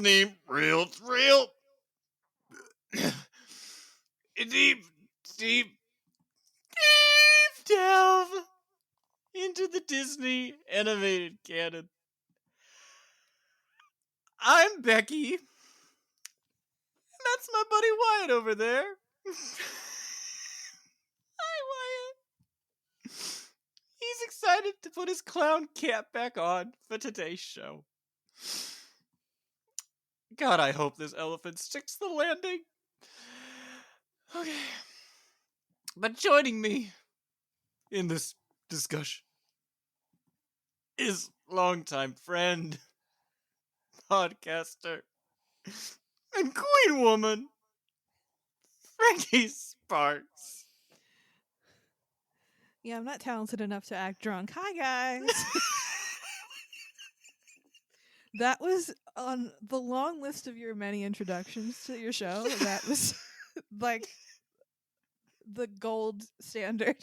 Disney, real deep delve into the Disney animated canon. I'm Becky, and that's my buddy Wyatt over there. Hi, Wyatt. He's excited to put his clown cap back on for today's show. God, I hope this elephant sticks the landing. Okay. But joining me in this discussion is longtime friend, podcaster, and queen woman, Frankie Sparks. Yeah, I'm not talented enough to act drunk. Hi, guys. That was on the long list of your many introductions to your show. That was like the gold standard.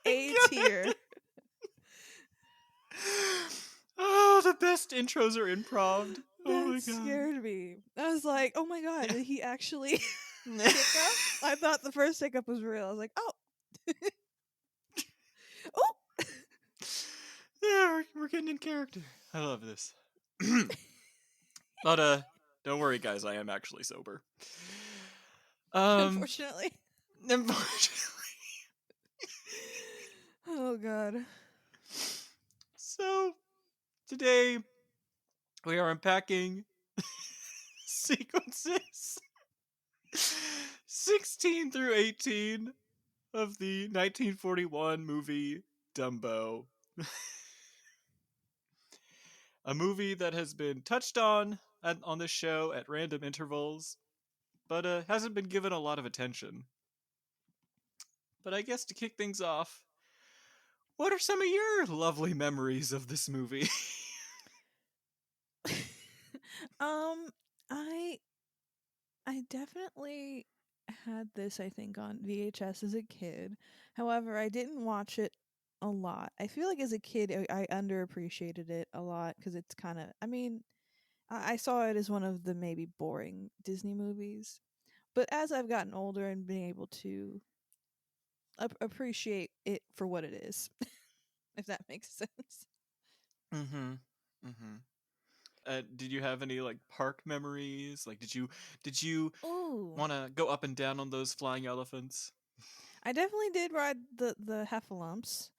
A tier. Oh, the best intros are improv. Oh my That god. scared me. I was like, oh my god, did he actually hiccup? I thought the first hiccup was real. I was like, oh. Oh. Yeah, we're getting in character. I love this. But don't worry, guys. I am actually sober. Unfortunately. Unfortunately. Oh god. So today we are unpacking sequences 16 through 18 of the 1941 movie Dumbo. A movie that has been touched on this show at random intervals, but hasn't been given a lot of attention. But I guess to kick things off, what are some of your lovely memories of this movie? I definitely had this, I think, on VHS as a kid. However, I didn't watch it a lot. I feel like as a kid, I underappreciated it a lot because it's kind of, I saw it as one of the maybe boring Disney movies. But as I've gotten older and been able to appreciate it for what it is, if that makes sense. Mm-hmm. Mm-hmm. Did you have any like park memories? Like, did you Ooh. want to go up and down on those flying elephants? I definitely did ride the heffalumps.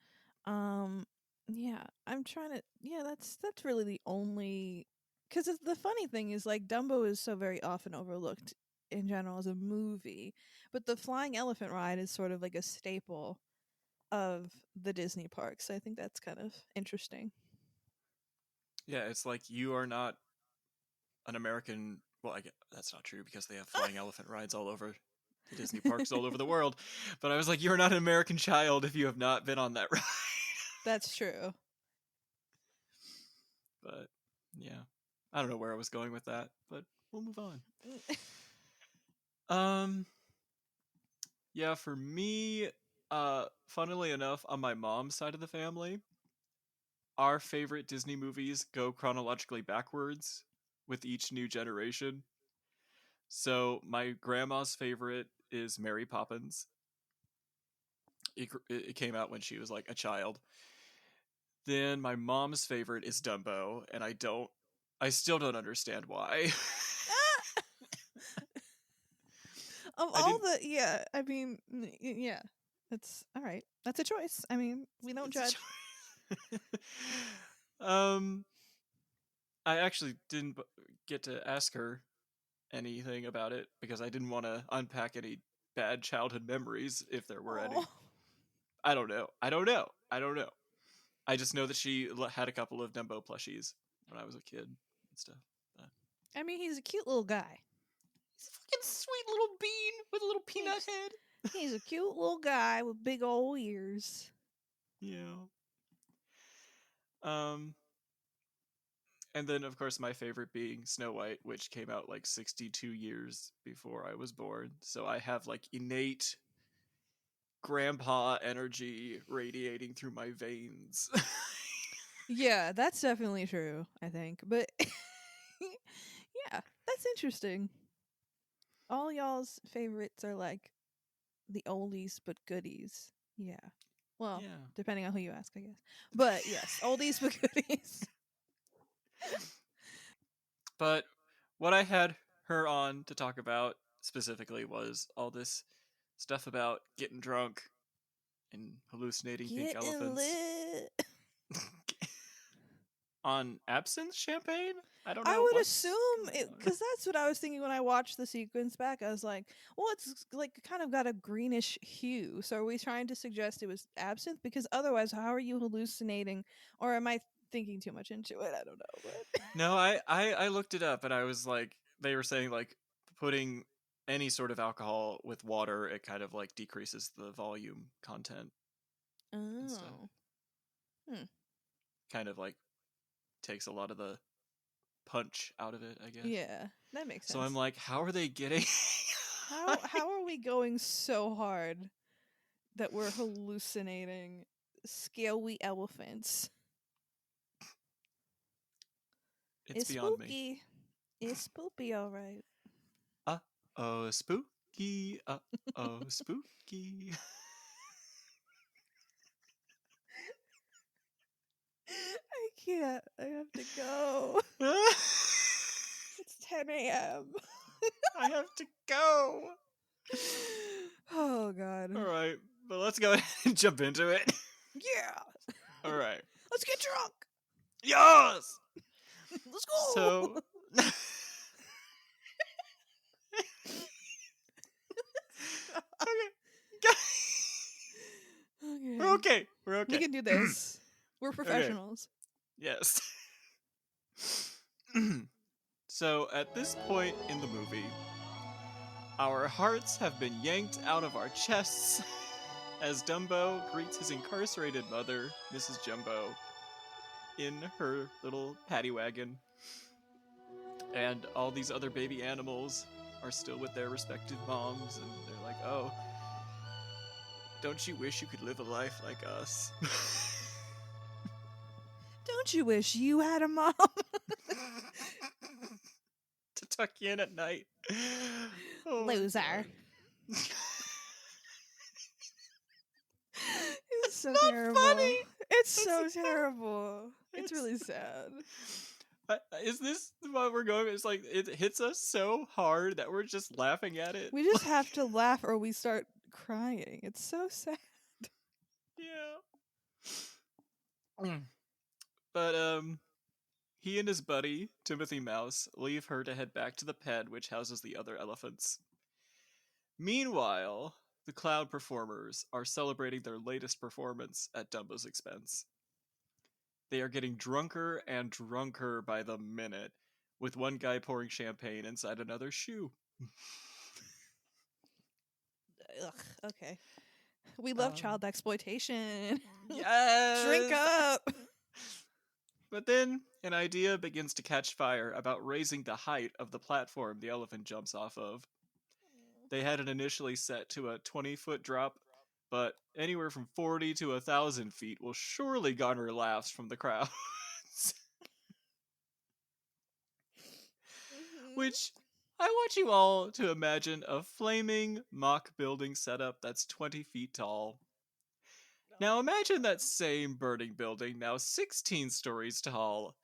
Yeah, I'm trying to. Yeah, that's really the only. Because the funny thing is, like, Dumbo is so very often overlooked in general as a movie, but the flying elephant ride is sort of like a staple of the Disney parks. So I think that's kind of interesting. Yeah, it's like you are not an American. Well, that's not true because they have flying elephant rides all over the Disney parks all over the world. But I was like, you're not an American child if you have not been on that ride. That's true. But yeah, I don't know where I was going with that, but we'll move on. Yeah, for me, funnily enough, on my mom's side of the family, our favorite Disney movies go chronologically backwards with each new generation. So my grandma's favorite is Mary Poppins. It came out when she was like a child. Then my mom's favorite is Dumbo, and I still don't understand why. Of all the, yeah, I mean, yeah, that's all right. That's a choice. I mean, we don't judge. I actually didn't get to ask her anything about it because I didn't want to unpack any bad childhood memories if there were any. I don't know. I just know that she had a couple of Dumbo plushies when I was a kid and stuff. I mean, he's a cute little guy. He's a fucking sweet little bean with a little peanut head. He's a cute little guy with big old ears. Yeah. And then, of course, my favorite being Snow White, which came out like 62 years before I was born. So I have like innate grandpa energy radiating through my veins. Yeah, that's definitely true, I think. But That's interesting. All y'all's favorites are like the oldies but goodies. Yeah. Well, Yeah. depending on who you ask, I guess. But yes, oldies but goodies. But what I had her on to talk about specifically was all this stuff about getting drunk and hallucinating pink Getting elephants lit. on absinthe champagne. I don't I know would what's assume going it on. because that's what I was thinking when I watched the sequence back. I was like, well, it's like kind of got a greenish hue. So are we trying to suggest it was absinthe? Because otherwise, how are you hallucinating? Or am I thinking too much into it? I don't know. But No, I looked it up and I was like, they were saying like putting any sort of alcohol with water, it kind of like decreases the volume content and stuff. oh, hmm. Kind of like takes a lot of the punch out of it, I guess. Yeah, that makes So sense. I'm like, how are they getting? How are we going so hard that we're hallucinating scaly elephants? It's It's beyond me. spooky. It's spoopy, all right. Oh, spooky. Oh, spooky. I can't. I have to go. It's 10 a.m. I have to go. Oh, God. All right, but let's go ahead and jump into it. Yeah. All right. Let's get drunk. Yes. Let's go. So. Okay. Okay. We're okay. We're okay. We can do this. We're professionals. Yes. So, at this point in the movie, our hearts have been yanked out of our chests as Dumbo greets his incarcerated mother, Mrs. Jumbo, in her little paddy wagon. And all these other baby animals are still with their respective moms, and they're like, oh, don't you wish you could live a life like us? Don't you wish you had a mom? To tuck you in at night. Oh, Loser. It's so not terrible. funny. It's so terrible. It's really sad. Is this what we're going? It's like it hits us so hard that we're just laughing at it. We just have to laugh or we start crying. It's so sad. Yeah. But he and his buddy Timothy Mouse leave her to head back to the pen which houses the other elephants. Meanwhile, the clown performers are celebrating their latest performance at Dumbo's expense. They are getting drunker and drunker by the minute, with one guy pouring champagne inside another shoe. Ugh, okay. We love child exploitation. Yes! Drink up! But then, an idea begins to catch fire about raising the height of the platform the elephant jumps off of. They had it initially set to a 20-foot drop, but anywhere from 40 to 1,000 feet will surely garner laughs from the crowds. Which, I want you all to imagine a flaming mock building setup that's 20 feet tall. Now imagine that same burning building, now 16 stories tall,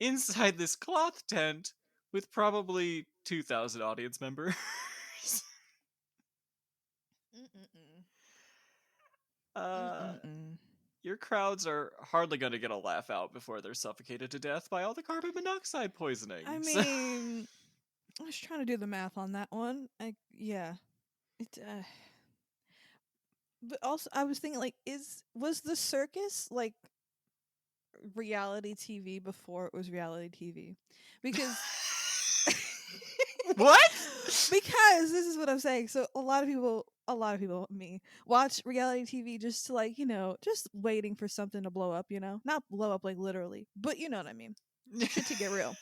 inside this cloth tent with probably 2,000 audience members. Your crowds are hardly going to get a laugh out before they're suffocated to death by all the carbon monoxide poisoning. I mean, I was trying to do the math on that one. But also I was thinking, like, was the circus like reality TV before it was reality TV? Because What? Because this is what I'm saying. So a lot of people, me, watch reality TV just to, like, just waiting for something to blow up, not blow up like literally, but you know what I mean. Shit to get real.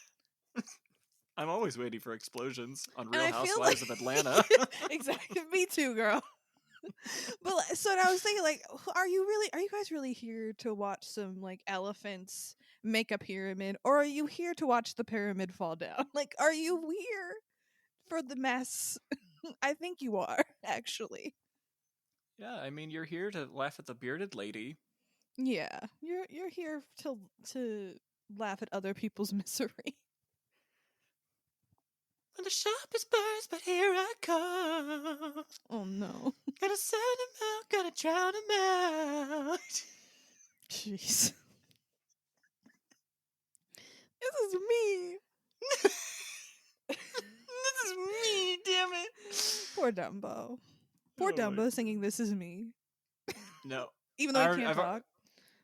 I'm always waiting for explosions on And Real I feel Housewives like of Atlanta. exactly, me too, girl. But so I was thinking, like, are you guys really here to watch some like elephants make a pyramid, or are you here to watch the pyramid fall down? Like, are you here for the mass. I think you are, actually. Yeah, I mean, you're here to laugh at the bearded lady. Yeah, you're here to laugh at other people's misery. When the sharpest burns, but here I come. Oh no. Gotta send him out, gotta drown him out. Jeez. This is me. This is me, damn it. Poor Dumbo. Poor Oh Dumbo singing "This Is Me." No. Even though he can't talk.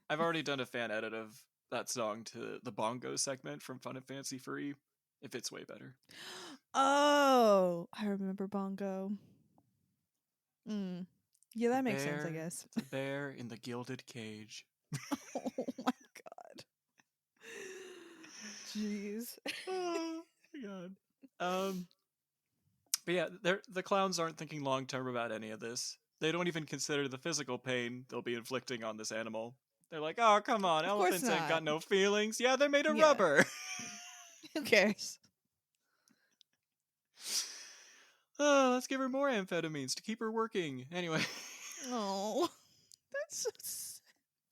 I've already done a fan edit of that song to the bongo segment from Fun and Fancy Free. It fits way better. Oh, I remember Bongo. Yeah, that makes sense, I guess. The bear in the gilded cage. Oh my god. Jeez. Oh my god. But yeah, the clowns aren't thinking long term about any of this. They don't even consider the physical pain they'll be inflicting on this animal. They're like, oh, come on, Of course elephants ain't got not. no feelings. Yeah, they're made of Yeah. rubber. Who cares? Oh, let's give her more amphetamines to keep her working. Anyway. Oh, that's so sad.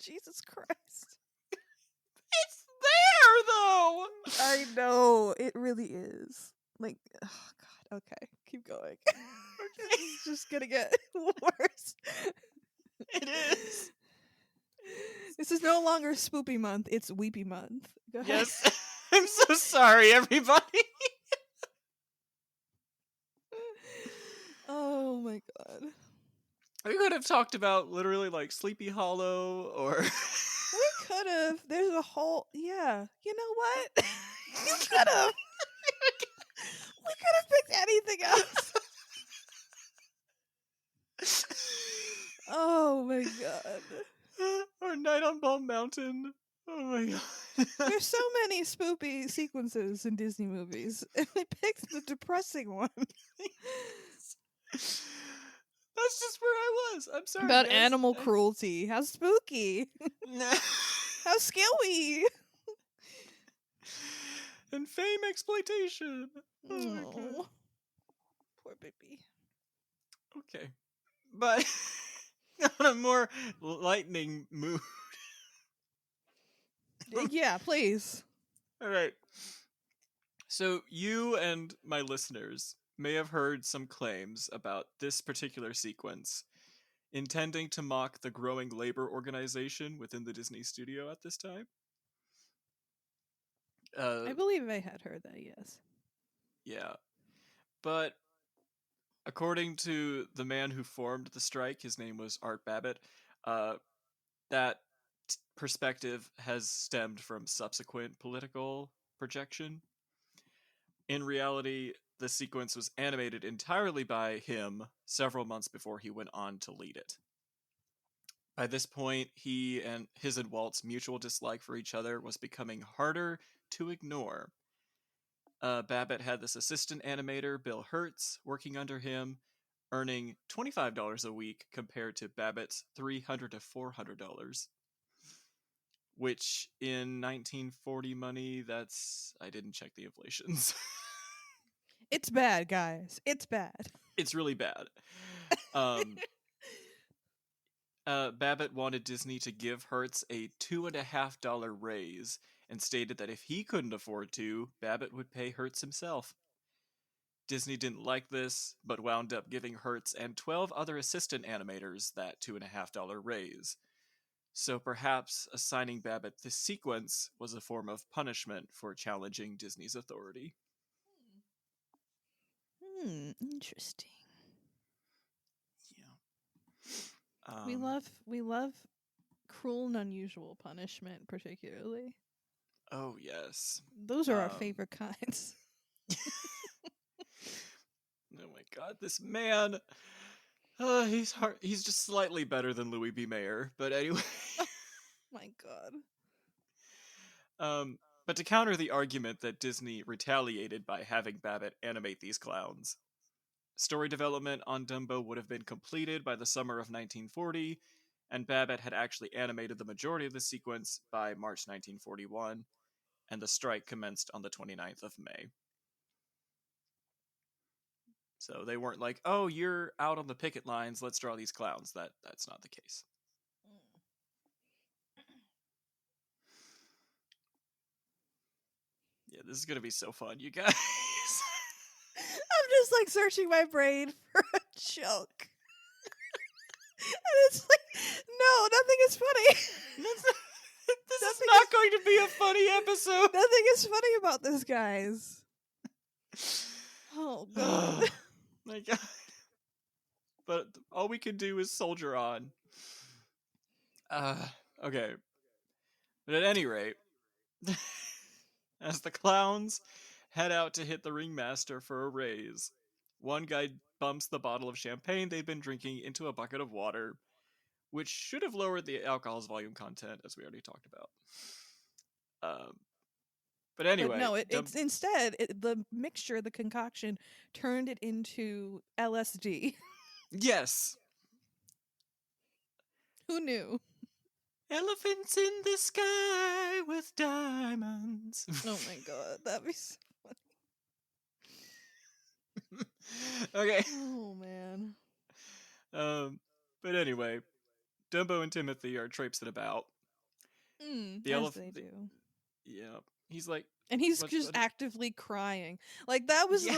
Jesus Christ. It's there, though! I know. It really is. Like, oh god. Okay, keep going. This is just gonna get worse. It is. This is no longer spoopy month, it's weepy month. Go ahead. Yes. I'm so sorry, everybody. Oh my god. We could have talked about literally like Sleepy Hollow or We could have. There's a whole. Yeah. You know what? You could have. We could have picked anything else. Oh my god. or Night on Bald Mountain. Oh my god. There's so many spoopy sequences in Disney movies, and we picked the depressing one. That's just where I was. I'm sorry. About guys. animal cruelty. How spooky. How scary. And fame exploitation. Oh my god. Poor baby. Okay. But on a more lightning mood. Yeah, please. All right. So you and my listeners may have heard some claims about this particular sequence, intending to mock the growing labor organization within the Disney studio at this time. I believe I had heard that, yes. Yeah. But according to the man who formed the strike, his name was Art Babbitt, that perspective has stemmed from subsequent political projection. In reality, the sequence was animated entirely by him several months before he went on to lead it. By this point, his and Walt's mutual dislike for each other was becoming harder to ignore. Babbitt had this assistant animator, Bill Hertz, working under him, earning $25 a week compared to Babbitt's $300 to $400. Which in 1940 money, I didn't check the inflations. It's bad, guys. It's bad. It's really bad. Babbitt wanted Disney to give Hertz a $2.50 raise and stated that if he couldn't afford to, Babbitt would pay Hertz himself. Disney didn't like this, but wound up giving Hertz and 12 other assistant animators that $2.50 raise. So perhaps assigning Babbitt this sequence was a form of punishment for challenging Disney's authority. Interesting. Yeah. We love cruel and unusual punishment, particularly. Oh yes. Those are our favorite kinds. Oh my god, this man. He's just slightly better than Louis B. Mayer, but anyway. My god. But to counter the argument that Disney retaliated by having Babbitt animate these clowns, story development on Dumbo would have been completed by the summer of 1940, and Babbitt had actually animated the majority of the sequence by March 1941, and the strike commenced on the 29th of May. So they weren't like, oh, you're out on the picket lines, let's draw these clowns. That's not the case. Yeah, this is gonna be so fun, you guys. I'm just like searching my brain for a joke. And it's like, no, nothing is funny. This is not going to be a funny episode. Nothing is funny about this, guys. Oh, God. My God. But all we can do is soldier on. Okay. But at any rate, as the clowns head out to hit the ringmaster for a raise, one guy bumps the bottle of champagne they'd been drinking into a bucket of water, which should have lowered the alcohol's volume content, as we already talked about. But anyway, but no, it's instead the mixture, the concoction, turned it into LSD. Yes. Who knew? Elephants in the sky with diamonds. Oh my God, that'd be so funny. Okay. Oh man. But anyway, Dumbo and Timothy are traipsing about. The as they do. Yeah, he's like, and he's just actively crying. Like that was it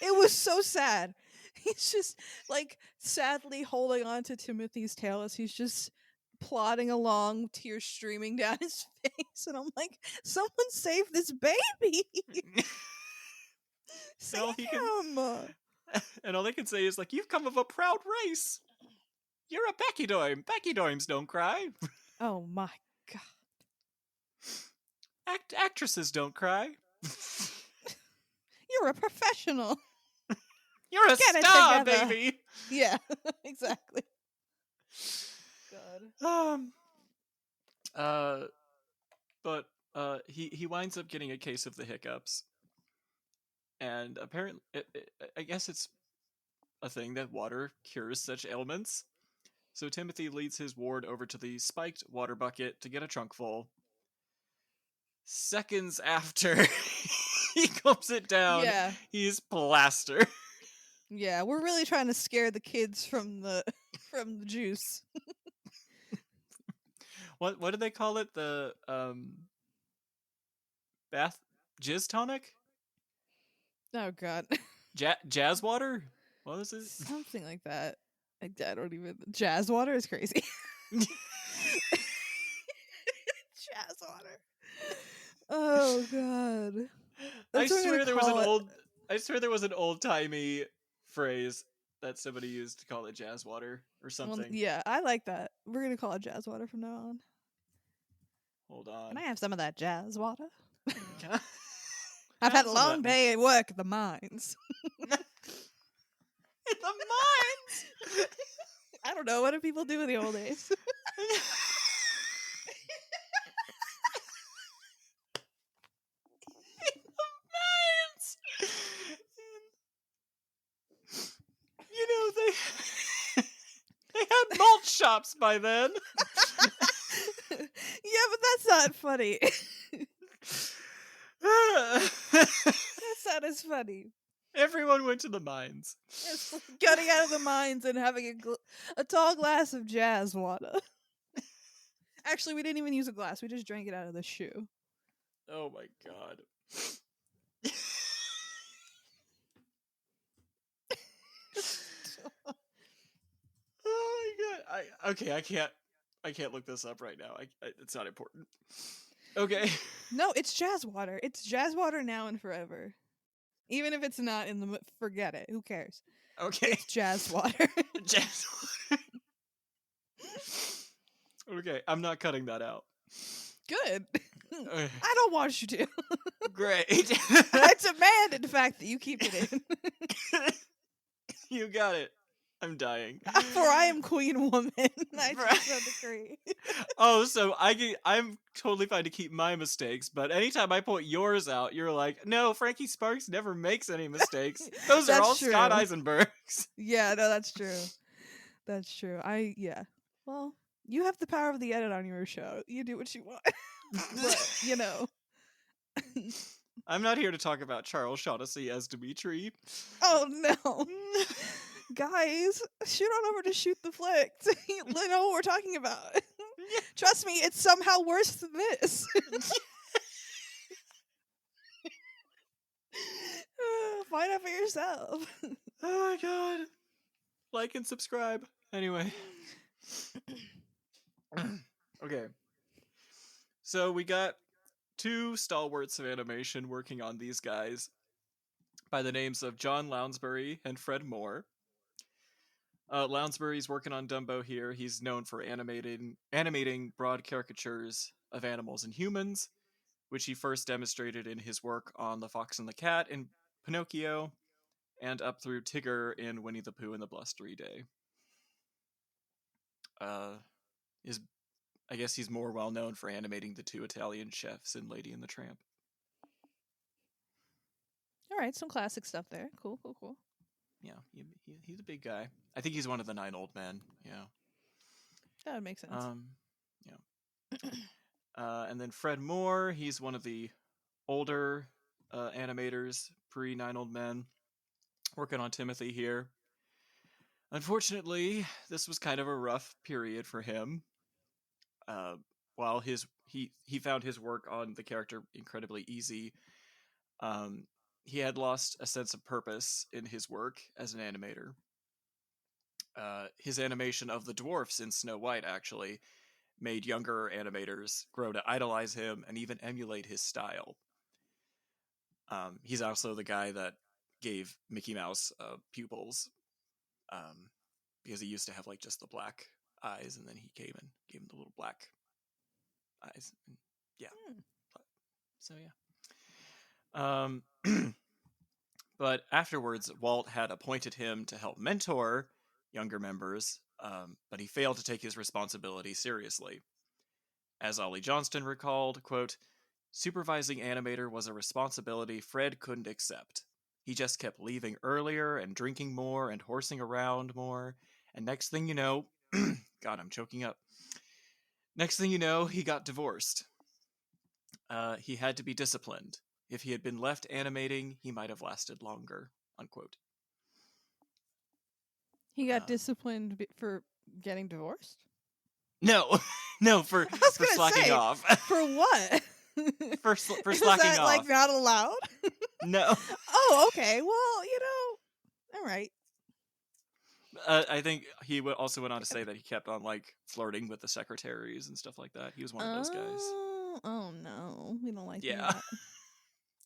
was so sad. He's just like sadly holding on to Timothy's tail as he's just plodding along, tears streaming down his face, and I'm like, someone save this baby. Save him. And all they can say is like, you've come of a proud race. You're a Beckydoim. Beckydoims don't cry. Oh my God. Actresses don't cry. You're a professional. You're a star, baby. Yeah, exactly. God. But he winds up getting a case of the hiccups, and apparently, I guess it's a thing that water cures such ailments. So Timothy leads his ward over to the spiked water bucket to get a trunk full. Seconds after he gulps it down, he's plastered. Yeah, we're really trying to scare the kids from the juice. What do they call it? The bath jizz tonic? Oh God. Jazz water? What is it? Something like that. I don't even. Jazz water is crazy. Jazz water. Oh God. I swear there was an old-timey phrase that somebody used to call it jazz water or something. Well, yeah, I like that. We're gonna call it jazz water from now on. Hold on. Can I have some of that jazz water? I've had a long day at work at the mines. In the mines? I don't know. What do people do in the old days? In the mines! You know, they had malt shops by then. Yeah, but that's not funny. That's not as funny. Everyone went to the mines. It's like getting out of the mines and having a tall glass of jazz water. Actually, we didn't even use a glass. We just drank it out of the shoe. Oh my God. Oh my God. I can't look this up right now. It's not important. Okay. No, it's jazz water. It's jazz water now and forever. Even if it's not in the... Forget it. Who cares? Okay. It's jazz water. Jazz water. Okay, I'm not cutting that out. Good. I don't want you to. Great. I demand, in fact, that you keep it in. You got it. I'm dying. For I am queen woman. I just agree. Oh, so I'm totally fine to keep my mistakes, but anytime I point yours out, you're like, no, Frankie Sparks never makes any mistakes. Those are all true. Scott Eisenberg's. Yeah, no, that's true. That's true. Well, you have the power of the edit on your show. You do what you want. But, you know. I'm not here to talk about Charles Shaughnessy as Dimitri. Oh no. Guys, shoot on over to Shoot the Flick. Let know what we're talking about. Trust me, it's somehow worse than this. Find out for yourself. Oh my god. Like and subscribe. Anyway. Okay. So we got two stalwarts of animation working on these guys by the names of John Lounsbury and Fred Moore. Lounsbury's working on Dumbo here. He's known for animating broad caricatures of animals and humans, which he first demonstrated in his work on The Fox and the Cat in Pinocchio, and up through Tigger in Winnie the Pooh and the Blustery Day. I guess he's more well known for animating the two Italian chefs in Lady and the Tramp. All right, some classic stuff there. Cool. Yeah, he's a big guy. I think he's one of the 9 old men. Yeah, that would make sense. Yeah. And then Fred Moore, he's one of the older animators, pre-9 old men, working on Timothy here. Unfortunately, this was kind of a rough period for him. While he found his work on the character incredibly easy, he had lost a sense of purpose in his work as an animator. His animation of the dwarfs in Snow White actually made younger animators grow to idolize him and even emulate his style. He's also the guy that gave Mickey Mouse pupils, because he used to have like just the black eyes, and then he came and gave him the little black eyes. Yeah. So yeah. But afterwards, Walt had appointed him to help mentor younger members, but he failed to take his responsibility seriously. As Ollie Johnston recalled, quote, "Supervising animator was a responsibility Fred couldn't accept. He just kept leaving earlier and drinking more and horsing around more, and next thing you know, God, I'm choking up. Next thing you know, he got divorced. He had to be disciplined. If he had been left animating, he might have lasted longer," unquote. He got disciplined for getting divorced? No, for slacking off. For what? for slacking Is that, off. like, not allowed? No. Oh, okay. Well, all right. I think he also went on to say that he kept on like flirting with the secretaries and stuff like that. He was one of those guys. Oh no, we don't like that.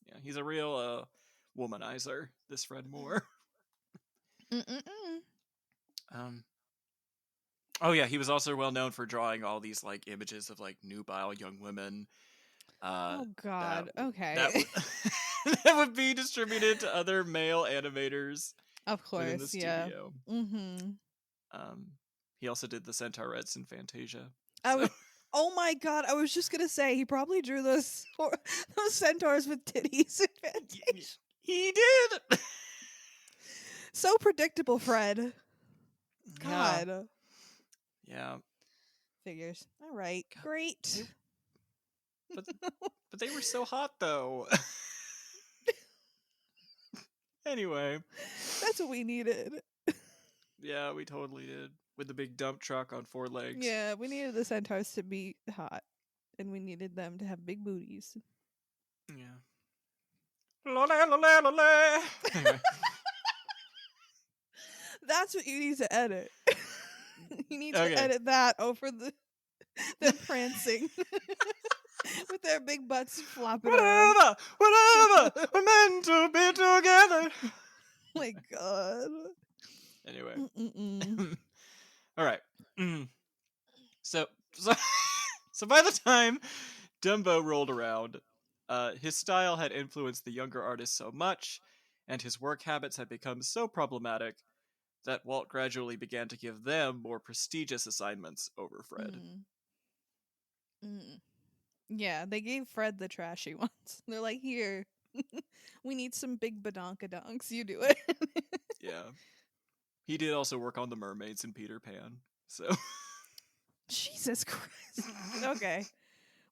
Yeah, he's a real womanizer, this Fred Moore. Oh yeah, he was also well known for drawing all these like images of like nubile young women. Oh God. Okay. That would be distributed to other male animators. Of course, within the studio. Mm-hmm. He also did the Centaurettes in Fantasia. Oh my God! I was just gonna say he probably drew those centaurs with titties in Fantasia. He did. So predictable, Fred. God. Yeah. Figures. All right. Great. But they were so hot though. Anyway. That's what we needed. Yeah, we totally did. With the big dump truck on 4 legs. Yeah, we needed the centaurs to be hot. And we needed them to have big booties. Yeah. Anyway. That's what you need to edit. You need to edit that over them prancing. With their big butts flopping around. Whatever, we're meant to be together. Oh my God. Anyway. All right. So by the time Dumbo rolled around, his style had influenced the younger artists so much, and his work habits had become so problematic that Walt gradually began to give them more prestigious assignments over Fred. Yeah, they gave Fred the trashy ones. They're like, here, we need some big badonkadonks. You do it. Yeah. He did also work on the mermaids in Peter Pan, so... Jesus Christ. Okay.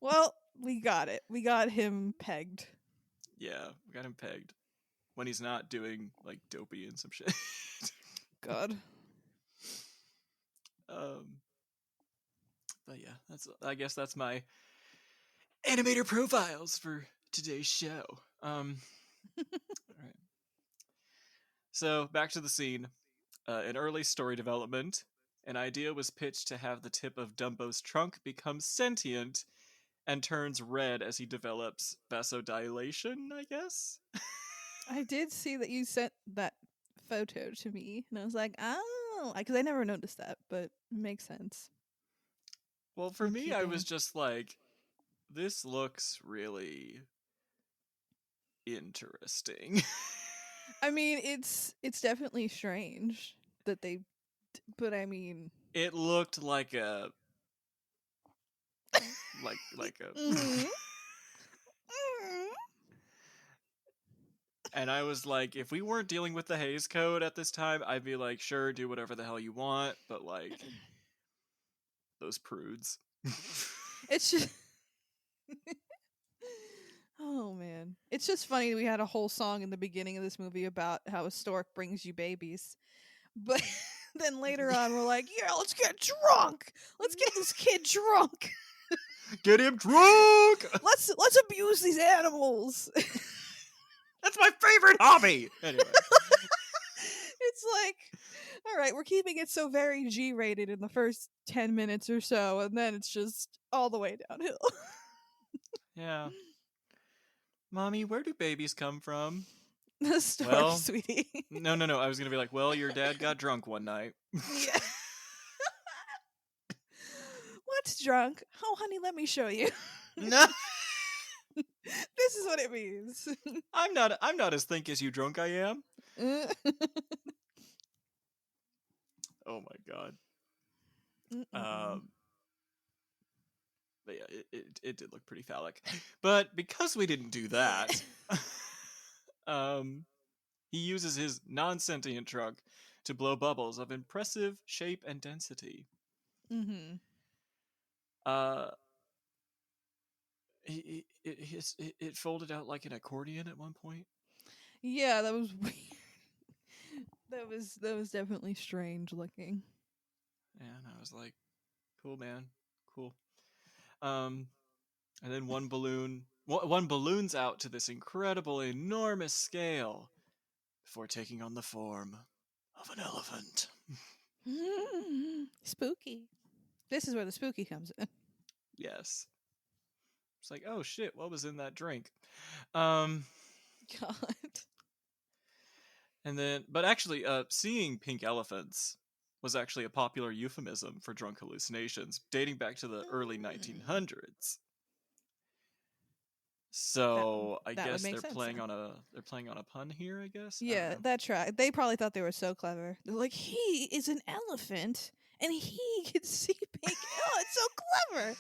Well, we got it. We got him pegged. Yeah, we got him pegged when he's not doing like dopey and some shit. God. But yeah, I guess that's my animator profiles for today's show. All right. So back to the scene. In early story development, an idea was pitched to have the tip of Dumbo's trunk become sentient and turns red as he develops vasodilation, I guess? I did see that you sent that photo to me, and I was like, oh, because I never noticed that, but it makes sense. Well, for You're me, I was keeping. just like, this looks really interesting. I mean, it's definitely strange that they, but I mean, It looked like a like a mhm. and I was like, if we weren't dealing with the Hays Code at this time, I'd be like, sure, do whatever the hell you want, but like those prudes. It's just. Oh man, it's just funny. We had a whole song in the beginning of this movie about how a stork brings you babies, but then later on we're like, yeah, let's get drunk. Let's get this kid drunk. Get him drunk. Let's abuse these animals. That's my favorite hobby. Anyway, It's like, all right, we're keeping it so very G-rated in the first 10 minutes or so, and then it's just all the way downhill. yeah. Mommy, where do babies come from? The stork, Well, sweetie. no. I was gonna be like, well, your dad got drunk one night. Yeah. What's drunk? Oh, honey, let me show you. No, This is what it means. I'm not as think as you drunk I am. Oh my god. But yeah, it did look pretty phallic. But because we didn't do that, he uses his non-sentient trunk to blow bubbles of impressive shape and density. Mm-hmm. Uh, it folded out like an accordion at one point. Yeah, that was weird. That was definitely strange looking. And I was like, cool, man, cool. And then one balloons out to this incredible, enormous scale before taking on the form of an elephant. Spooky. This is where the spooky comes in. Yes. It's like, oh shit, what was in that drink? Um, God. and then, but actually, seeing pink elephants was actually a popular euphemism for drunk hallucinations, dating back to the early 1900s. So I That would guess make they're sense playing then. on a pun here. I guess. I don't Yeah, know. that's right. They probably thought they were so clever. They're like, he is an elephant, and he can see pink. Oh, it's so clever.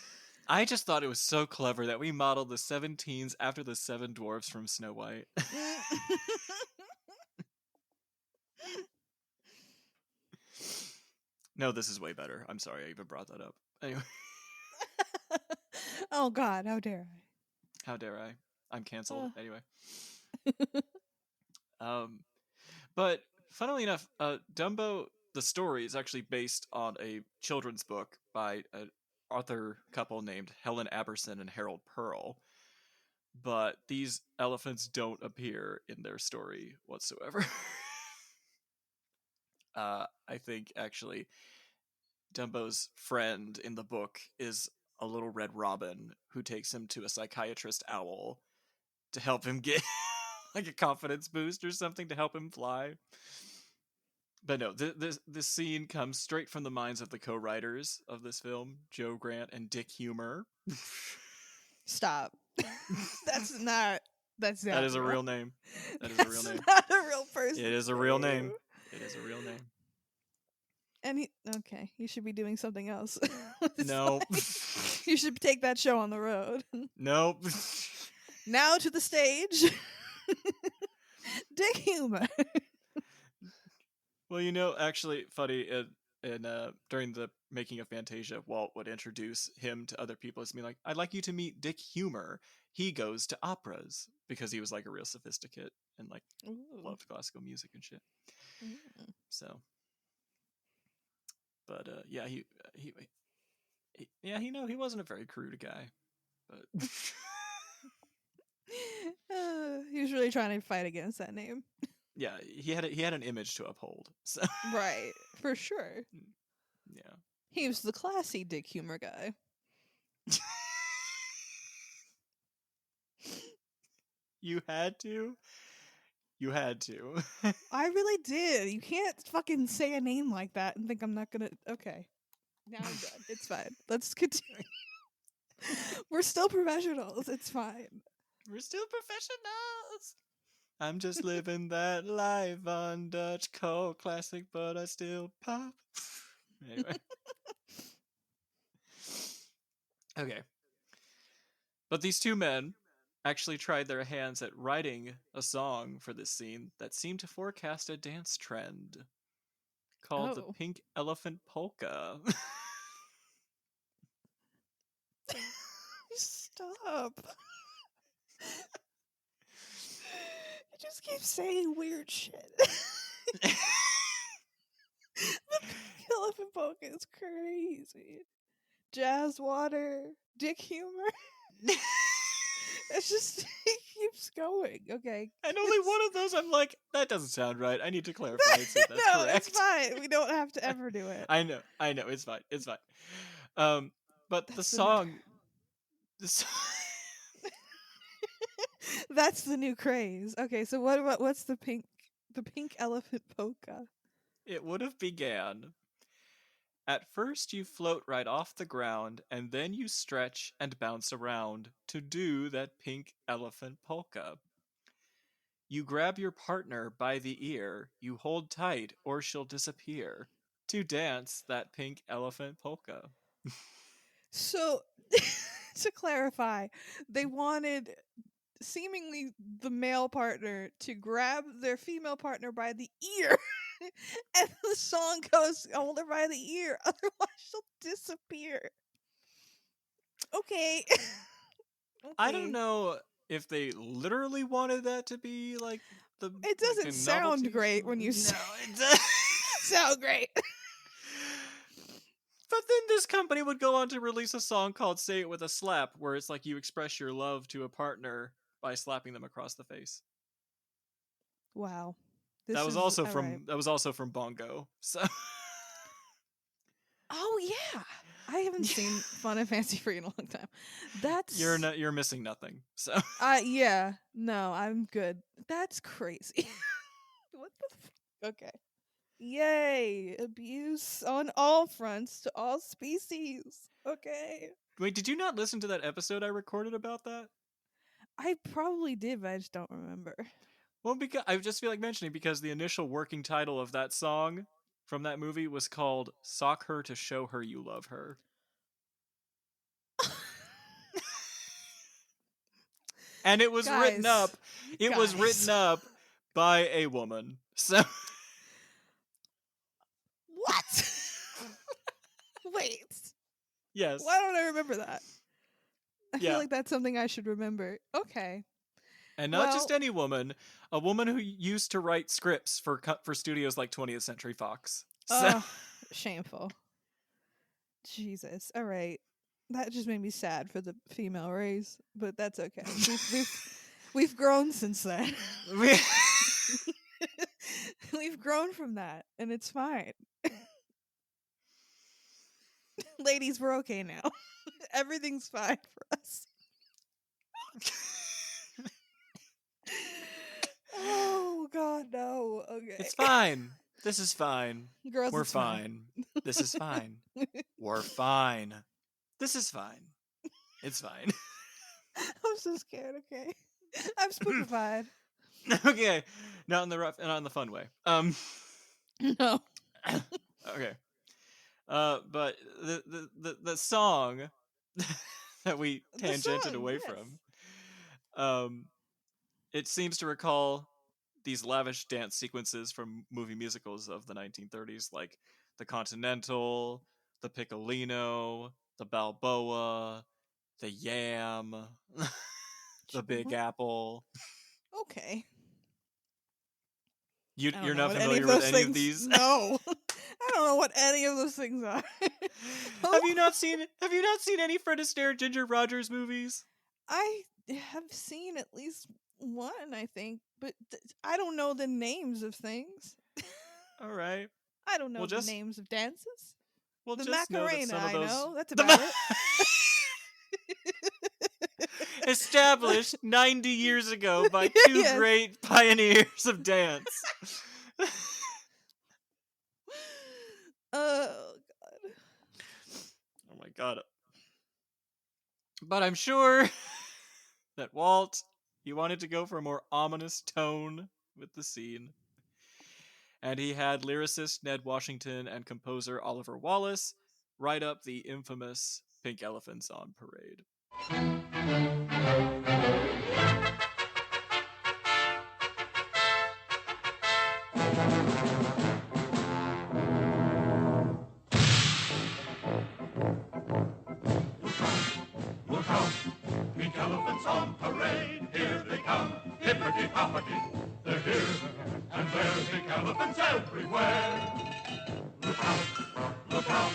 I just thought it was so clever that we modeled the 17s after the 7 dwarfs from Snow White. No, this is way better. I'm sorry I even brought that up. Anyway, Oh God, how dare how dare I? I'm canceled. I? Anyway. But funnily enough, Dumbo, the story is actually based on a children's book by an author couple named Helen Aberson and Harold Pearl. But these elephants don't appear in their story whatsoever. I think actually Dumbo's friend in the book is a little red robin who takes him to a psychiatrist owl to help him get like a confidence boost or something to help him fly. But no, this scene comes straight from the minds of the co-writers of this film, Joe Grant and Dick Humer. Stop. That's not. That's not. That is a real real name. That is a real That's name. not a real person. It is a real name. It is a real name. And he should be doing something else. No. You should take that show on the road. Nope. Now to the stage, Dick Humer. Well, actually, funny. During the making of Fantasia, Walt would introduce him to other people as being like, "I'd like you to meet Dick Humer. he goes to operas because he was like a real sophisticate and like Ooh. loved classical music and shit. So, but yeah, he he wasn't a very crude guy, but He was really trying to fight against that name. yeah, he had an image to uphold. So Right, for sure. yeah. He was the classy dick humor guy. You had to. You had to. I really did. You can't fucking say a name like that and think I'm not gonna. Okay. Now I'm done. It's fine. Let's continue. We're still professionals. It's fine. We're still professionals. I'm just living that life on Dutch Cold Classic, but I still pop. Anyway. Okay. But these two men actually tried their hands at writing a song for this scene that seemed to forecast a dance trend called the Oh. Pink Elephant Polka. Stop. You just keep saying weird shit. The Pink Elephant Polka is crazy. Jazz water, dick humor. It's just it keeps going. Okay. And only one of those I'm like, that doesn't sound right. I need to clarify and see if that's no, correct. it's fine. We don't have to ever do it. I know, it's fine. It's fine. But That's the song That's the new craze. Okay, so what's the pink elephant polka? it would have began. At first you float right off the ground, and then you stretch and bounce around to do that pink elephant polka. You grab your partner by the ear, you hold tight or she'll disappear to dance that pink elephant polka. So to clarify, they wanted seemingly the male partner to grab their female partner by the ear. And the song goes, hold her by the ear, otherwise she'll disappear. Okay. I don't know if they literally wanted that to be like the It like doesn't a sound novelty great show. when you say it does. sound great. But then this company would go on to release a song called Say It With a Slap, where it's like you express your love to a partner by slapping them across the face. Wow. That was also from Bongo. So Oh yeah. I haven't seen Fun and Fancy Free in a long time. That's you're missing nothing. So yeah. No, I'm good. That's crazy. What the okay. Yay. Abuse on all fronts to all species. Okay. wait, did you not listen to that episode I recorded about that? I probably did, but I just don't remember. Well, because I just feel like mentioning because the initial working title of that song from that movie was called "Sock Her to Show Her You Love Her." And it was written up. It was written up by a woman. So what? Wait. yes. Why don't I remember that? I Yeah. feel like that's something I should remember. Okay. And not just any woman, a woman who used to write scripts for studios like 20th Century Fox. So shameful. Jesus. All right. That just made me sad for the female race, but that's okay. We've grown since then. We've grown from that, and it's fine. Ladies, we're okay now. Everything's fine for us. Oh God, no. Okay. It's fine. This is fine. Girls, we're it's fine. This is fine. We're fine. This is fine. It's fine. I'm so scared. Okay, I'm spookified. Okay, not in the rough, not in the fun way. No. Okay. But the song that we tangented away from, it seems to recall these lavish dance sequences from movie musicals of the 1930s, like the Continental, the Piccolino, the Balboa, the Yam. the Big Apple. Okay. You're not familiar with any of these? No. I don't know what any of those things are. Have you not seen any Fred Astaire, Ginger Rogers movies? I have seen at least one, I think, but I don't know the names of things. All right. I don't know the names of dances. Well, the just Macarena, know that some of those... I know. That's about it. Established 90 years ago by two great pioneers of dance. Oh, God. Oh, my God. But I'm sure that Walt, he wanted to go for a more ominous tone with the scene. And he had lyricist Ned Washington and composer Oliver Wallace write up the infamous Pink Elephants on Parade. Look out, pink elephants on parade, here they come, hippity-hoppity, they're here, and there's pink elephants everywhere. Look out,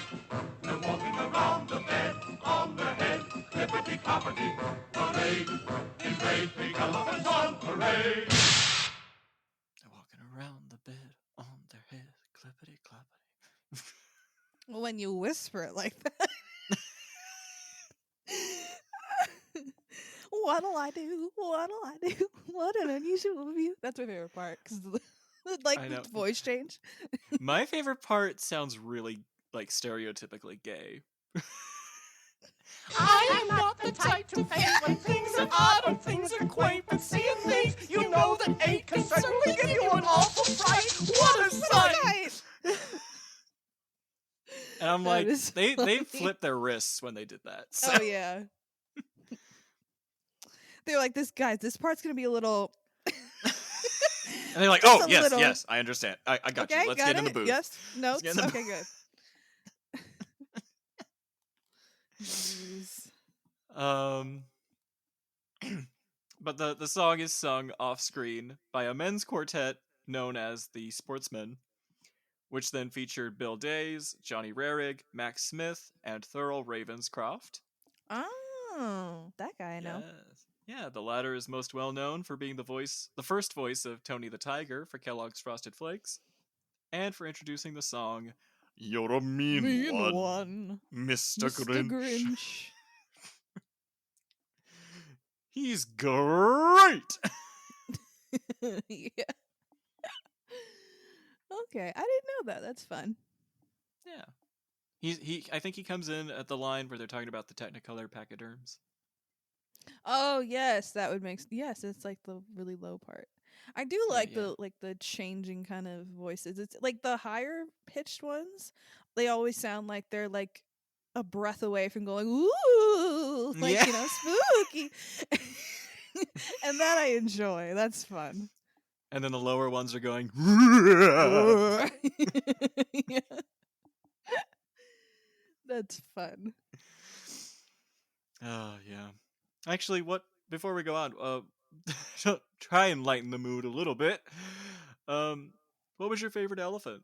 they're walking around the bed, on their head, hippity-hoppity, parade, invade, pink elephants on parade. They're walking around the bed, on their head, clippity-cloppity. When you whisper it like that. What'll I do? What'll I do? What an unusual view. That's my favorite part because the voice change. My favorite part sounds really stereotypically gay. I am not the type to faint when things are odd, when things are quaint, but seeing things you know that ain't can certainly give you an awful fright. What a sight! And I'm like, they flipped their wrists when they did that. So. Oh yeah. They're like, this part's gonna be a little. And they're like, oh yes, I understand. I got you. Let's get in the booth. Yes, notes. Okay, good. But the song is sung off screen by a men's quartet known as the Sportsmen, which then featured Bill Days, Johnny Rarig, Max Smith, and Thurl Ravenscroft. Oh, that guy I know. Yes. Yeah, the latter is most well known for being the first voice of Tony the Tiger for Kellogg's Frosted Flakes, and for introducing the song "You're a Mean One, Mr. Grinch." He's great. Yeah. Okay, I didn't know that. That's fun. Yeah. He I think he comes in at the line where they're talking about the Technicolor pachyderms. Oh yes, that would make yes. It's like the really low part. I do like the changing kind of voices. It's like the higher pitched ones. They always sound like they're like a breath away from going ooh, like spooky. And that I enjoy. That's fun. And then the lower ones are going. Yeah. That's fun. Oh yeah. Actually, before we go on, try and lighten the mood a little bit. What was your favorite elephant?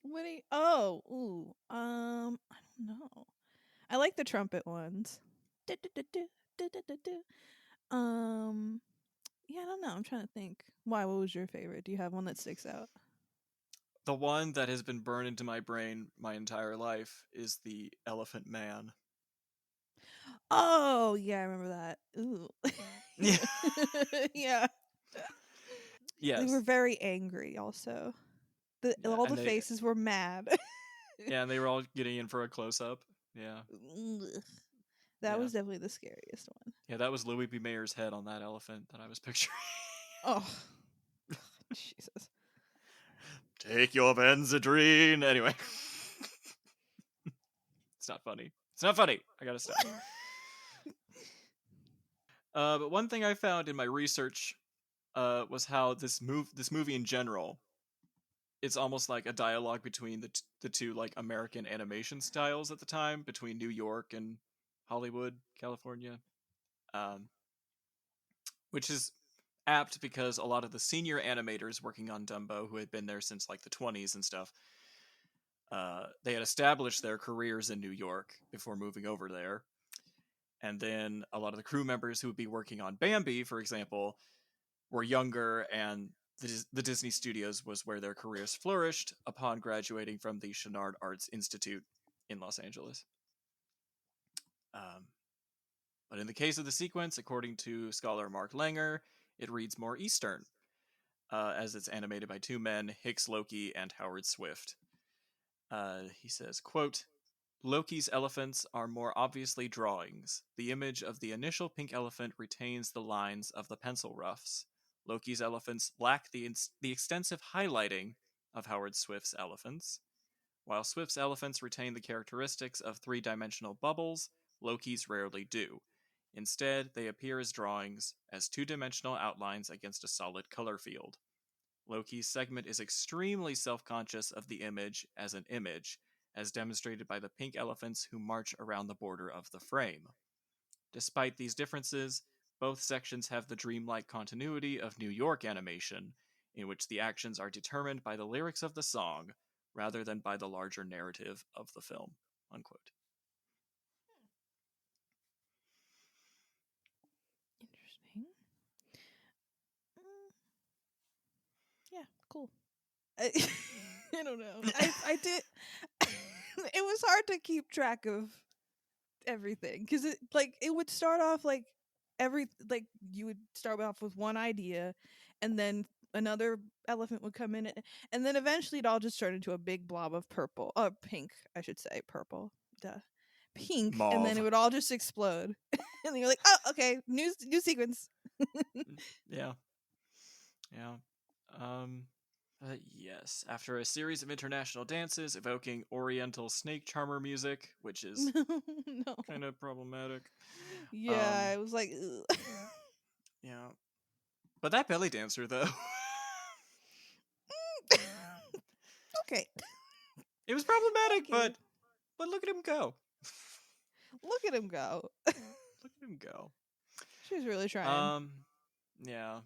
I don't know. I like the trumpet ones. Yeah, I don't know. I'm trying to think. Why? What was your favorite? Do you have one that sticks out? The one that has been burned into my brain my entire life is the Elephant Man. Oh, yeah, I remember that. Ooh. Yeah. Yeah. Yes. They were very angry also. All the faces were mad. Yeah, and they were all getting in for a close-up. Yeah. That was definitely the scariest one. Yeah, that was Louis B. Mayer's head on that elephant that I was picturing. Oh. Jesus. Take your Benzedrine. Anyway. It's not funny. It's not funny. I gotta stop. But one thing I found in my research was how this movie in general, it's almost like a dialogue between the two like American animation styles at the time, between New York and Hollywood, California. which is apt because a lot of the senior animators working on Dumbo, who had been there since like the 20s and stuff, they had established their careers in New York before moving over there. And then a lot of the crew members who would be working on Bambi, for example, were younger, and the Disney Studios was where their careers flourished upon graduating from the Chouinard Arts Institute in Los Angeles. But in the case of the sequence, according to scholar Mark Langer, it reads more Eastern, as it's animated by two men, Hicks Loki and Howard Swift. He says, quote, Loki's elephants are more obviously drawings. The image of the initial pink elephant retains the lines of the pencil roughs. Loki's elephants lack the extensive highlighting of Howard Swift's elephants. While Swift's elephants retain the characteristics of three-dimensional bubbles, Loki's rarely do. Instead, they appear as drawings, as two-dimensional outlines against a solid color field. Loki's segment is extremely self-conscious of the image, as demonstrated by the pink elephants who march around the border of the frame. Despite these differences, both sections have the dreamlike continuity of New York animation, in which the actions are determined by the lyrics of the song, rather than by the larger narrative of the film. Unquote. Interesting. Yeah, cool. I don't know. I did. It was hard to keep track of everything because it would start off you would start off with one idea, and then another elephant would come in, and then eventually it all just turned into a big blob of pink, I should say, purple, pink, Mauve. and then it would all just explode, and you're like, oh, okay, new sequence. Yeah. Yes, after a series of international dances evoking Oriental snake charmer music, which is No. kind of problematic. Yeah, it was like, ugh. Yeah. But that belly dancer, though. Okay. It was problematic, but look at him go. Look at him go. Look at him go. She's really trying. Yeah.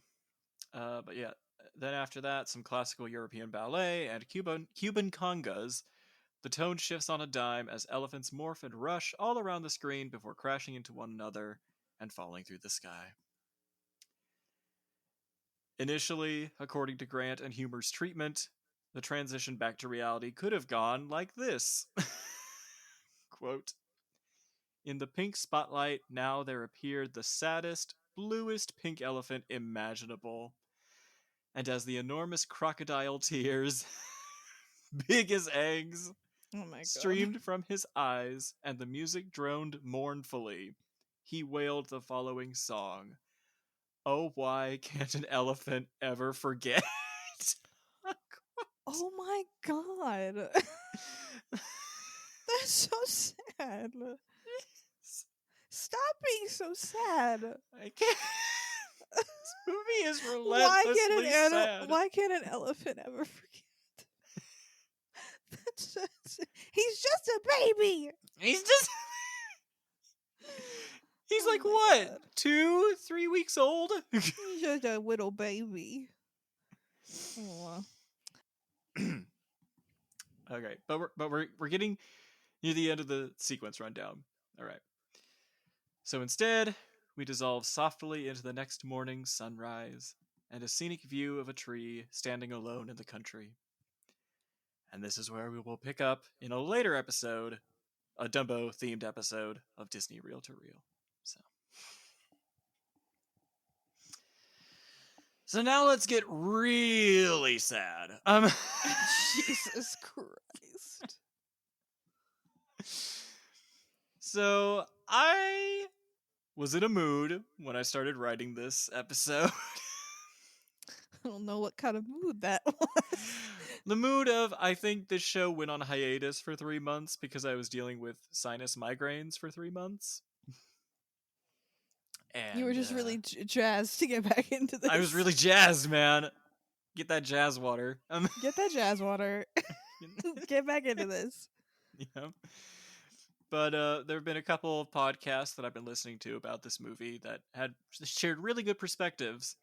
But yeah, then after that, some classical European ballet and Cuban congas. The tone shifts on a dime as elephants morph and rush all around the screen before crashing into one another and falling through the sky. Initially, according to Grant and Humer's treatment, the transition back to reality could have gone like this. Quote, in the pink spotlight, now there appeared the saddest, bluest pink elephant imaginable. And as the enormous crocodile tears, big as eggs, Oh my God, streamed from his eyes, and the music droned mournfully, he wailed the following song. Oh, why can't an elephant ever forget? Oh my God. That's so sad. Stop being so sad. I can't. This movie is relentlessly sad. Why can't an elephant ever forget? He's just a baby. He's like, my what? God. 2-3 weeks old? He's just a little baby. Aw. Okay, but we're getting near the end of the sequence rundown. All right. So instead, we dissolve softly into the next morning's sunrise and a scenic view of a tree standing alone in the country. And this is where we will pick up in a later episode, a Dumbo-themed episode of Disney Reel to Reel. So now let's get really sad. Jesus Christ. So I was in a mood when I started writing this episode. I don't know what kind of mood that was. The mood of, I think this show went on hiatus for 3 months because I was dealing with sinus migraines for 3 months. And You were just really jazzed to get back into this. I was really jazzed, man. Get that jazz water. Get that jazz water. Get back into this. Yeah. But there have been a couple of podcasts that I've been listening to about this movie that had shared really good perspectives.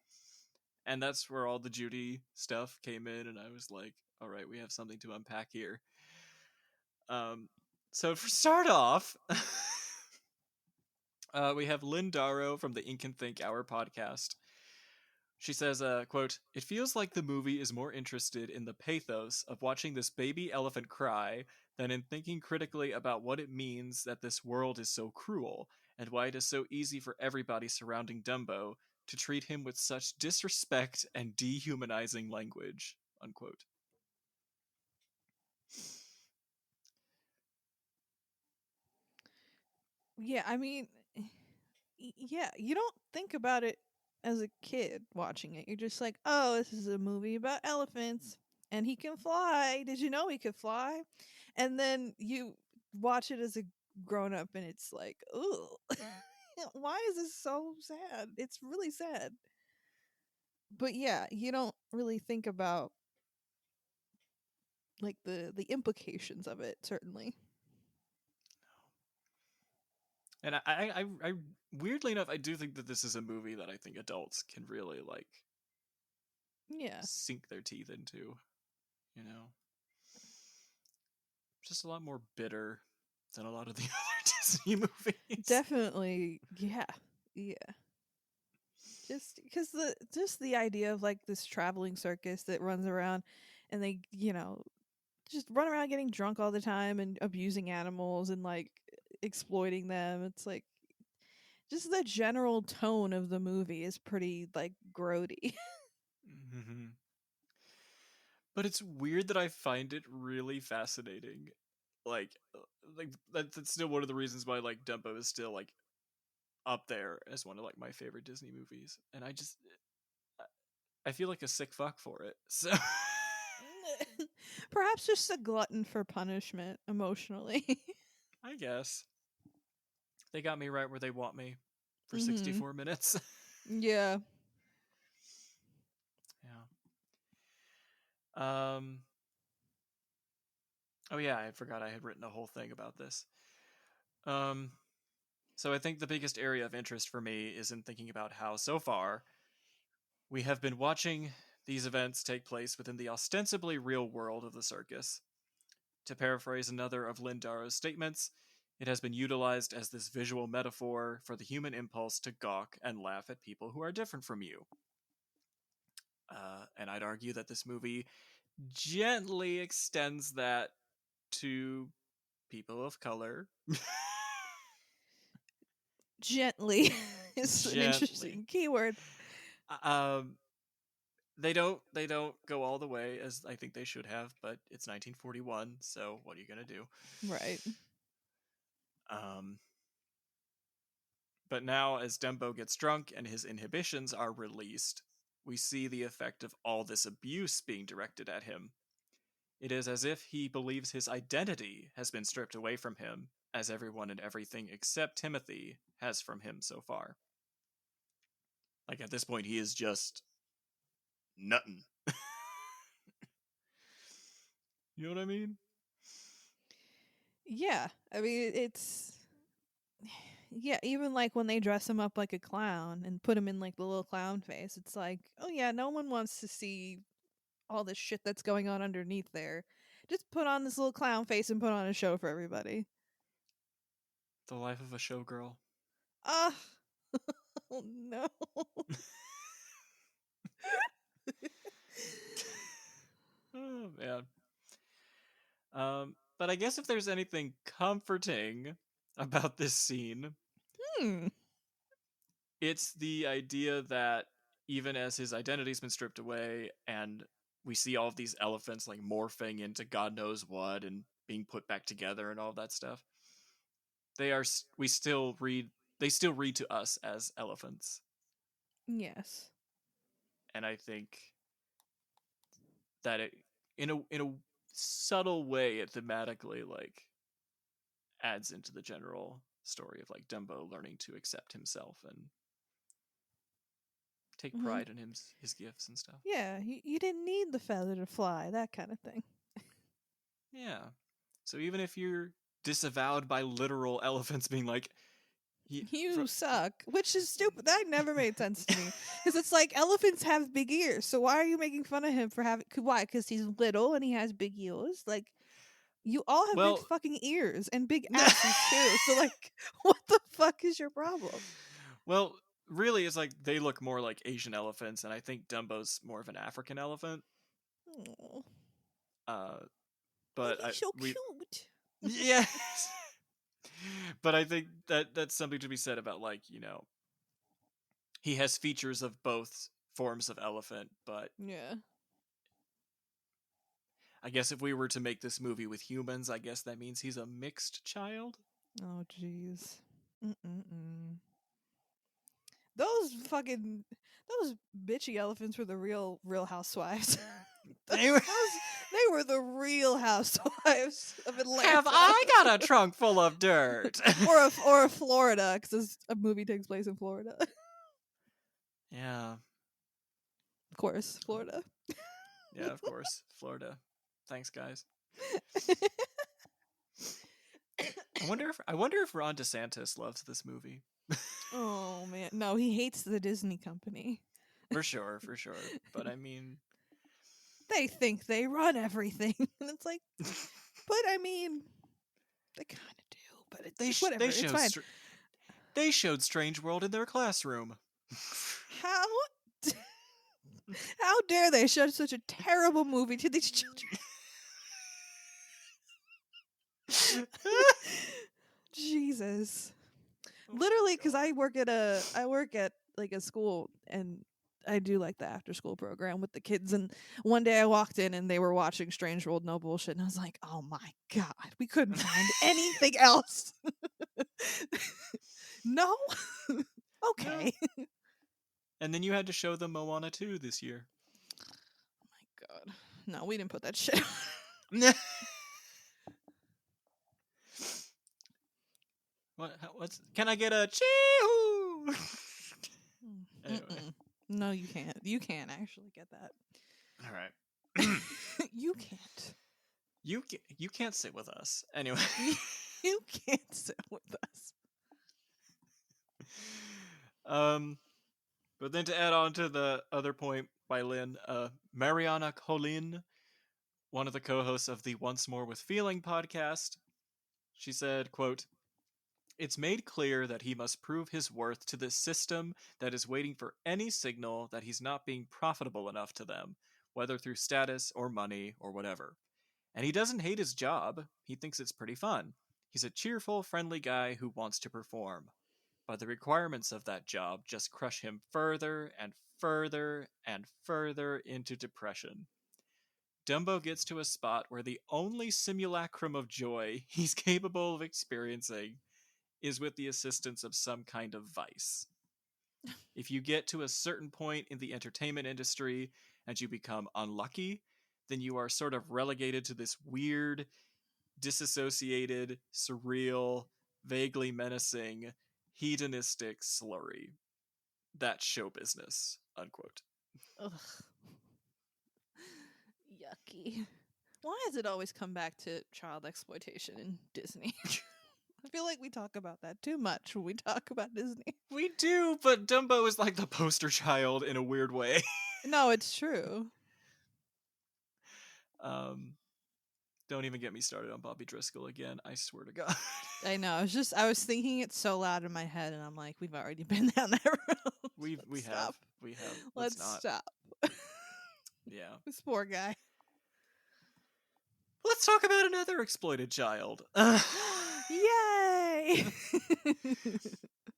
And that's where all the Judy stuff came in. And I was like, all right, we have something to unpack here. So for start off, we have Lynn Darrow from the Ink and Think Hour podcast. She says, quote, "It feels like the movie is more interested in the pathos of watching this baby elephant cry than in thinking critically about what it means that this world is so cruel and why it is so easy for everybody surrounding Dumbo to treat him with such disrespect and dehumanizing language," unquote. Yeah, I mean, yeah, you don't think about it as a kid watching it. You're just like, oh, this is a movie about elephants and he can fly. Did you know he could fly? And then you watch it as a grown up and it's like, ooh, why is this so sad? It's really sad. But yeah, you don't really think about like the implications of it, certainly. And I weirdly enough, I do think that this is a movie that I think adults can really like Yeah. sink their teeth into, you know? Just a lot more bitter than a lot of the other Disney movies. Definitely, yeah. Yeah. Just the idea of like this traveling circus that runs around and they, just run around getting drunk all the time and abusing animals and like exploiting them. It's like just the general tone of the movie is pretty like grody. Mm-hmm. But it's weird that I find it really fascinating. Like, that's still one of the reasons why like Dumbo is still like up there as one of like my favorite Disney movies, and I feel like a sick fuck for it. So Perhaps just a glutton for punishment emotionally. I guess they got me right where they want me for Mhm. 64 minutes. Yeah. Yeah. Oh yeah, I forgot I had written a whole thing about this. So I think the biggest area of interest for me is in thinking about how, so far, we have been watching these events take place within the ostensibly real world of the circus. To paraphrase another of Lynn Darrow's statements, it has been utilized as this visual metaphor for the human impulse to gawk and laugh at people who are different from you. And I'd argue that this movie gently extends that to people of color. Gently is an Gently. interesting keyword. They don't go all the way as I think they should have, but it's 1941, so what are you gonna do? Right. But now, as Dumbo gets drunk and his inhibitions are released, we see the effect of all this abuse being directed at him. It is as if he believes his identity has been stripped away from him, as everyone and everything except Timothy has from him so far. Like, at this point, he is just nuttin'. You know what I mean? Yeah. I mean, it's yeah, even like when they dress him up like a clown and put him in like the little clown face, it's like, oh yeah, no one wants to see all this shit that's going on underneath there. Just put on this little clown face and put on a show for everybody. The life of a showgirl. Ah, oh no. Oh man. But I guess if there's anything comforting about this scene, Hmm. it's the idea that even as his identity's been stripped away and we see all of these elephants like morphing into God knows what and being put back together and all of that stuff, they still read to us as elephants. Yes. And I think that it in a subtle way it thematically like adds into the general story of like Dumbo learning to accept himself and take pride in his gifts and stuff. Yeah, you didn't need the feather to fly, that kind of thing. Yeah. So even if you're disavowed by literal elephants being like, you suck, which is stupid. That never made sense to me. Because it's like, elephants have big ears, so why are you making fun of him for having... Why? Because he's little and he has big ears? Like, you all have big well, fucking ears and big asses too, so like, what the fuck is your problem? well, really, it's like they look more like Asian elephants, and I think Dumbo's more of an African elephant. Aw. But He's so cute. yes. But I think that's something to be said about, like, he has features of both forms of elephant, but Yeah. I guess if we were to make this movie with humans, I guess that means he's a mixed child. Oh, jeez. Those bitchy elephants were the real housewives. They were the real housewives of Atlanta. Have I got a trunk full of dirt? or Florida, because a movie takes place in Florida. Yeah. Of course, Florida. Yeah, of course, Florida. Thanks, guys. I wonder if Ron DeSantis loves this movie. Oh man, no, he hates the Disney company. For sure. But I mean, they think they run everything, and it's like, but I mean, they kind of do. But it's whatever. It's fine. They showed Strange World in their classroom. How dare they show such a terrible movie to these children? Jesus. Literally, because I work at like a school, and I do like the after school program with the kids, and one day I walked in and they were watching Strange World, no bullshit, and I was like, oh my god, we couldn't find anything else. No? Okay. No. And then you had to show them Moana 2 this year. Oh my god. No, we didn't put that shit on. What's can I get a chee-hoo? Anyway. No, you can't. You can't actually get that. All right. You can't. You can't sit with us. Anyway. You can't sit with us. But then to add on to the other point by Lynn, Mariana Colin, one of the co-hosts of the Once More with Feeling podcast, she said, quote, "It's made clear that he must prove his worth to this system that is waiting for any signal that he's not being profitable enough to them, whether through status or money or whatever. And he doesn't hate his job. He thinks it's pretty fun. He's a cheerful, friendly guy who wants to perform. But the requirements of that job just crush him further and further and further into depression. Dumbo gets to a spot where the only simulacrum of joy he's capable of experiencing is with the assistance of some kind of vice. If you get to a certain point in the entertainment industry and you become unlucky, then you are sort of relegated to this weird, disassociated, surreal, vaguely menacing, hedonistic slurry. That's show business," unquote. Ugh. Yucky. Why does it always come back to child exploitation in Disney? I feel like we talk about that too much when we talk about Disney. We do, but Dumbo is like the poster child in a weird way. No, it's true. Don't even get me started on Bobby Driscoll again. I swear to God. I know. I was thinking it so loud in my head, and I'm like, we've already been down that road. We have. Let's not. stop. Yeah. This poor guy. Let's talk about another exploited child. Yay!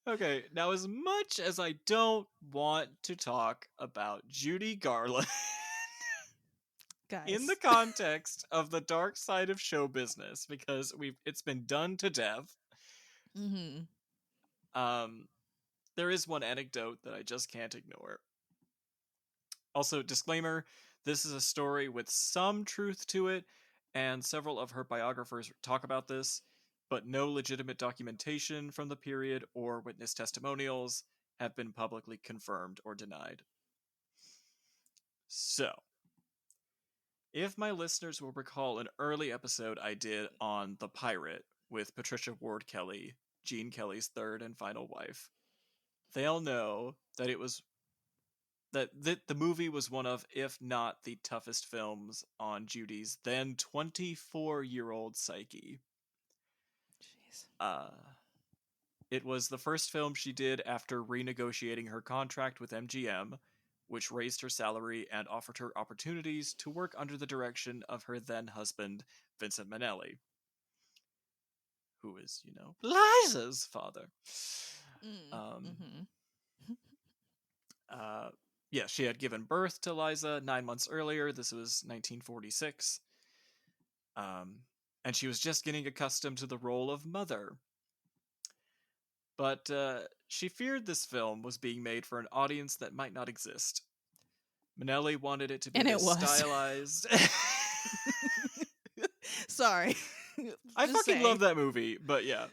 Okay, now as much as I don't want to talk about Judy Garland Guys. in the context of the dark side of show business, because it's been done to death. Mm-hmm. There is one anecdote that I just can't ignore. Also, disclaimer, this is a story with some truth to it, and several of her biographers talk about this, but no legitimate documentation from the period or witness testimonials have been publicly confirmed or denied. So, if my listeners will recall an early episode I did on The Pirate, with Patricia Ward Kelly, Gene Kelly's third and final wife. They'll know that the movie was one of, if not the toughest films on Judy's then 24-year-old psyche. Jeez. It was the first film she did after renegotiating her contract with MGM, which raised her salary and offered her opportunities to work under the direction of her then husband, Vincent Minnelli, who is, Liza's father. Yeah, she had given birth to Liza 9 months earlier. This was 1946. And she was just getting accustomed to the role of mother. But she feared this film was being made for an audience that might not exist. Minnelli wanted it to be stylized. Sorry. I fucking love that movie, but yeah.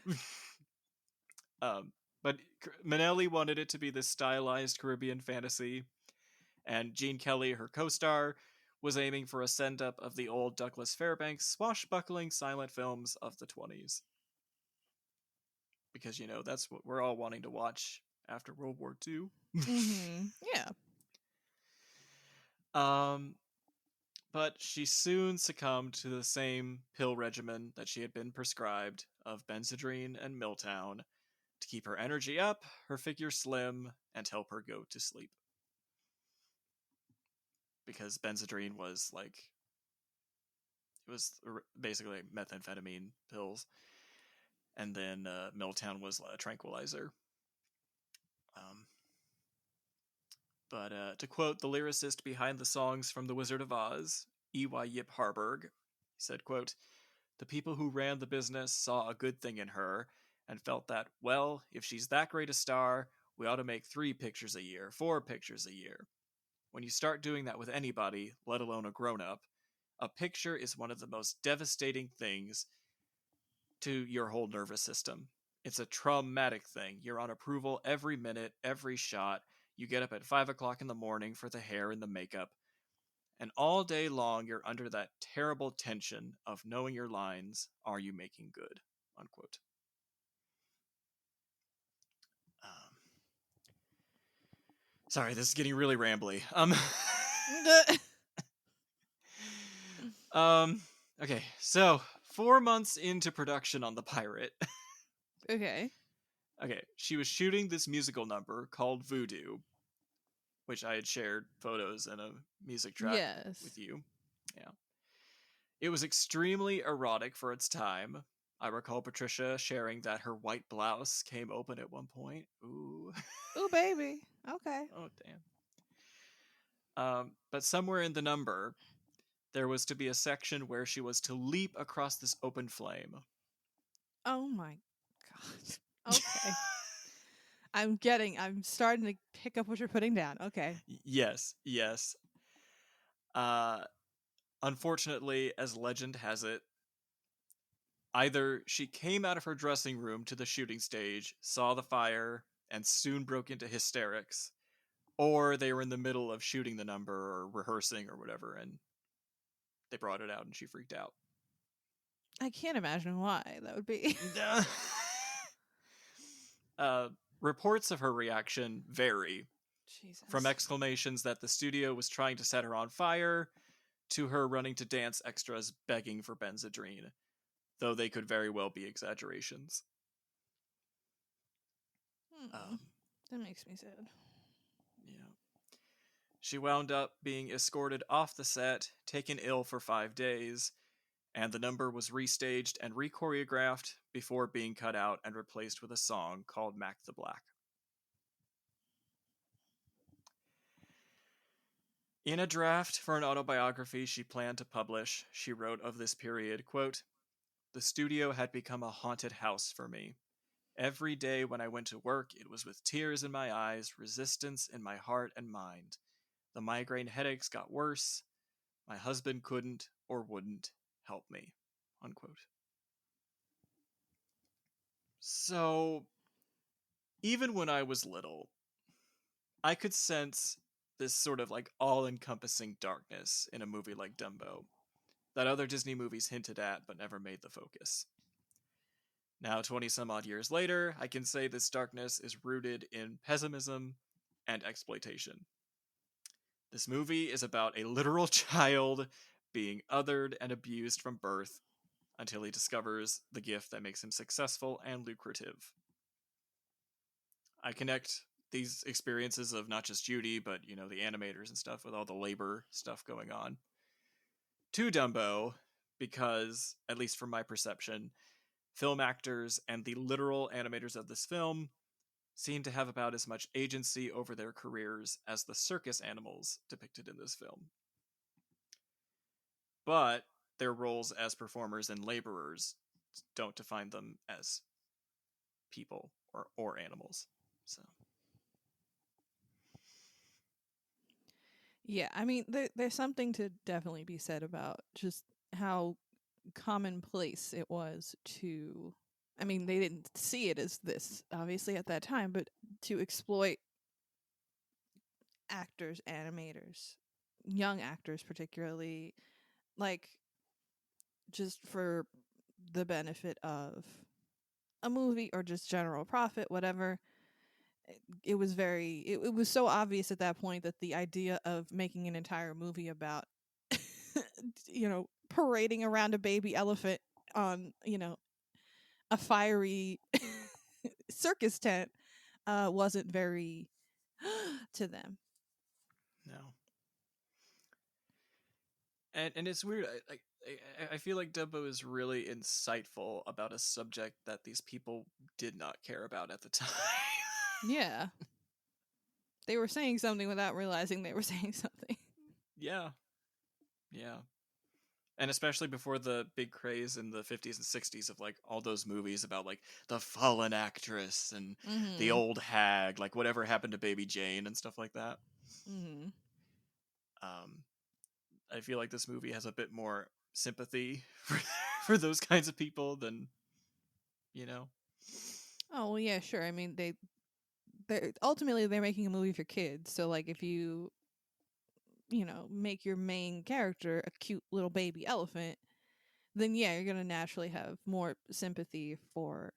But Minnelli wanted it to be this stylized Caribbean fantasy, and Gene Kelly, her co-star, was aiming for a send-up of the old Douglas Fairbanks swashbuckling silent films of the 20s. Because, that's what we're all wanting to watch after World War II. Mm-hmm. Yeah. But she soon succumbed to the same pill regimen that she had been prescribed of Benzedrine and Milltown to keep her energy up, her figure slim, and help her go to sleep. Because Benzedrine was it was basically methamphetamine pills. And then Milltown was a tranquilizer. But to quote the lyricist behind the songs from The Wizard of Oz, E.Y. Yip Harburg, he said, quote, "The people who ran the business saw a good thing in her and felt that, well, if she's that great a star, we ought to make 3 pictures a year, 4 pictures a year. When you start doing that with anybody, let alone a grown-up, a picture is one of the most devastating things to your whole nervous system. It's a traumatic thing. You're on approval every minute, every shot. You get up at 5 o'clock in the morning for the hair and the makeup. And all day long, you're under that terrible tension of knowing your lines. Are you making good?" Unquote. Sorry, this is getting really rambly. Okay, so 4 months into production on The Pirate. Okay. Okay, she was shooting this musical number called Voodoo, which I had shared photos and a music track with you. Yeah. It was extremely erotic for its time. I recall Patricia sharing that her white blouse came open at one point. Ooh. Ooh, baby. Okay. Oh, damn. But somewhere in the number, there was to be a section where she was to leap across this open flame. Oh my God. Okay. I'm starting to pick up what you're putting down. Okay. Yes. Unfortunately, as legend has it, either she came out of her dressing room to the shooting stage, saw the fire, and soon broke into hysterics, or they were in the middle of shooting the number or rehearsing or whatever, and they brought it out and she freaked out. I can't imagine why that would be. Reports of her reaction vary. Jesus. From exclamations that the studio was trying to set her on fire, to her running to dance extras begging for Benzedrine, though they could very well be exaggerations. That makes me sad. Yeah. She wound up being escorted off the set, taken ill for 5 days, and the number was restaged and re-choreographed before being cut out and replaced with a song called Mac the Black. In a draft for an autobiography she planned to publish, she wrote of this period, quote, "The studio had become a haunted house for me. Every day when I went to work, it was with tears in my eyes, resistance in my heart and mind. The migraine headaches got worse. My husband couldn't or wouldn't help me." Unquote. So, even when I was little, I could sense this sort of all-encompassing darkness in a movie like Dumbo that other Disney movies hinted at but never made the focus. Now, 20 some odd years later, I can say this darkness is rooted in pessimism and exploitation. This movie is about a literal child being othered and abused from birth until he discovers the gift that makes him successful and lucrative. I connect these experiences of not just Judy, but, the animators and stuff with all the labor stuff going on to Dumbo because, at least from my perception, film actors and the literal animators of this film seem to have about as much agency over their careers as the circus animals depicted in this film. But their roles as performers and laborers don't define them as people or animals. So, Yeah, I mean, there's something to definitely be said about just how commonplace it was to. I mean, they didn't see it as this, obviously, at that time, but to exploit actors, animators, young actors, particularly, like, just for the benefit of a movie or just general profit, whatever. It was it was so obvious at that point that the idea of making an entire movie about parading around a baby elephant on a fiery circus tent wasn't very to them. no. And it's weird. I feel like Dumbo is really insightful about a subject that these people did not care about at the time. Yeah. They were saying something without realizing they were saying something. Yeah. And especially before the big craze in the 50s and 60s of like all those movies about like the fallen actress and the old hag, like whatever happened to Baby Jane and stuff like that. I feel like this movie has a bit more sympathy for those kinds of people than, Oh well, yeah, sure. I mean, they're ultimately they're making a movie for kids, so like if you make your main character a cute little baby elephant, then yeah, you're gonna naturally have more sympathy for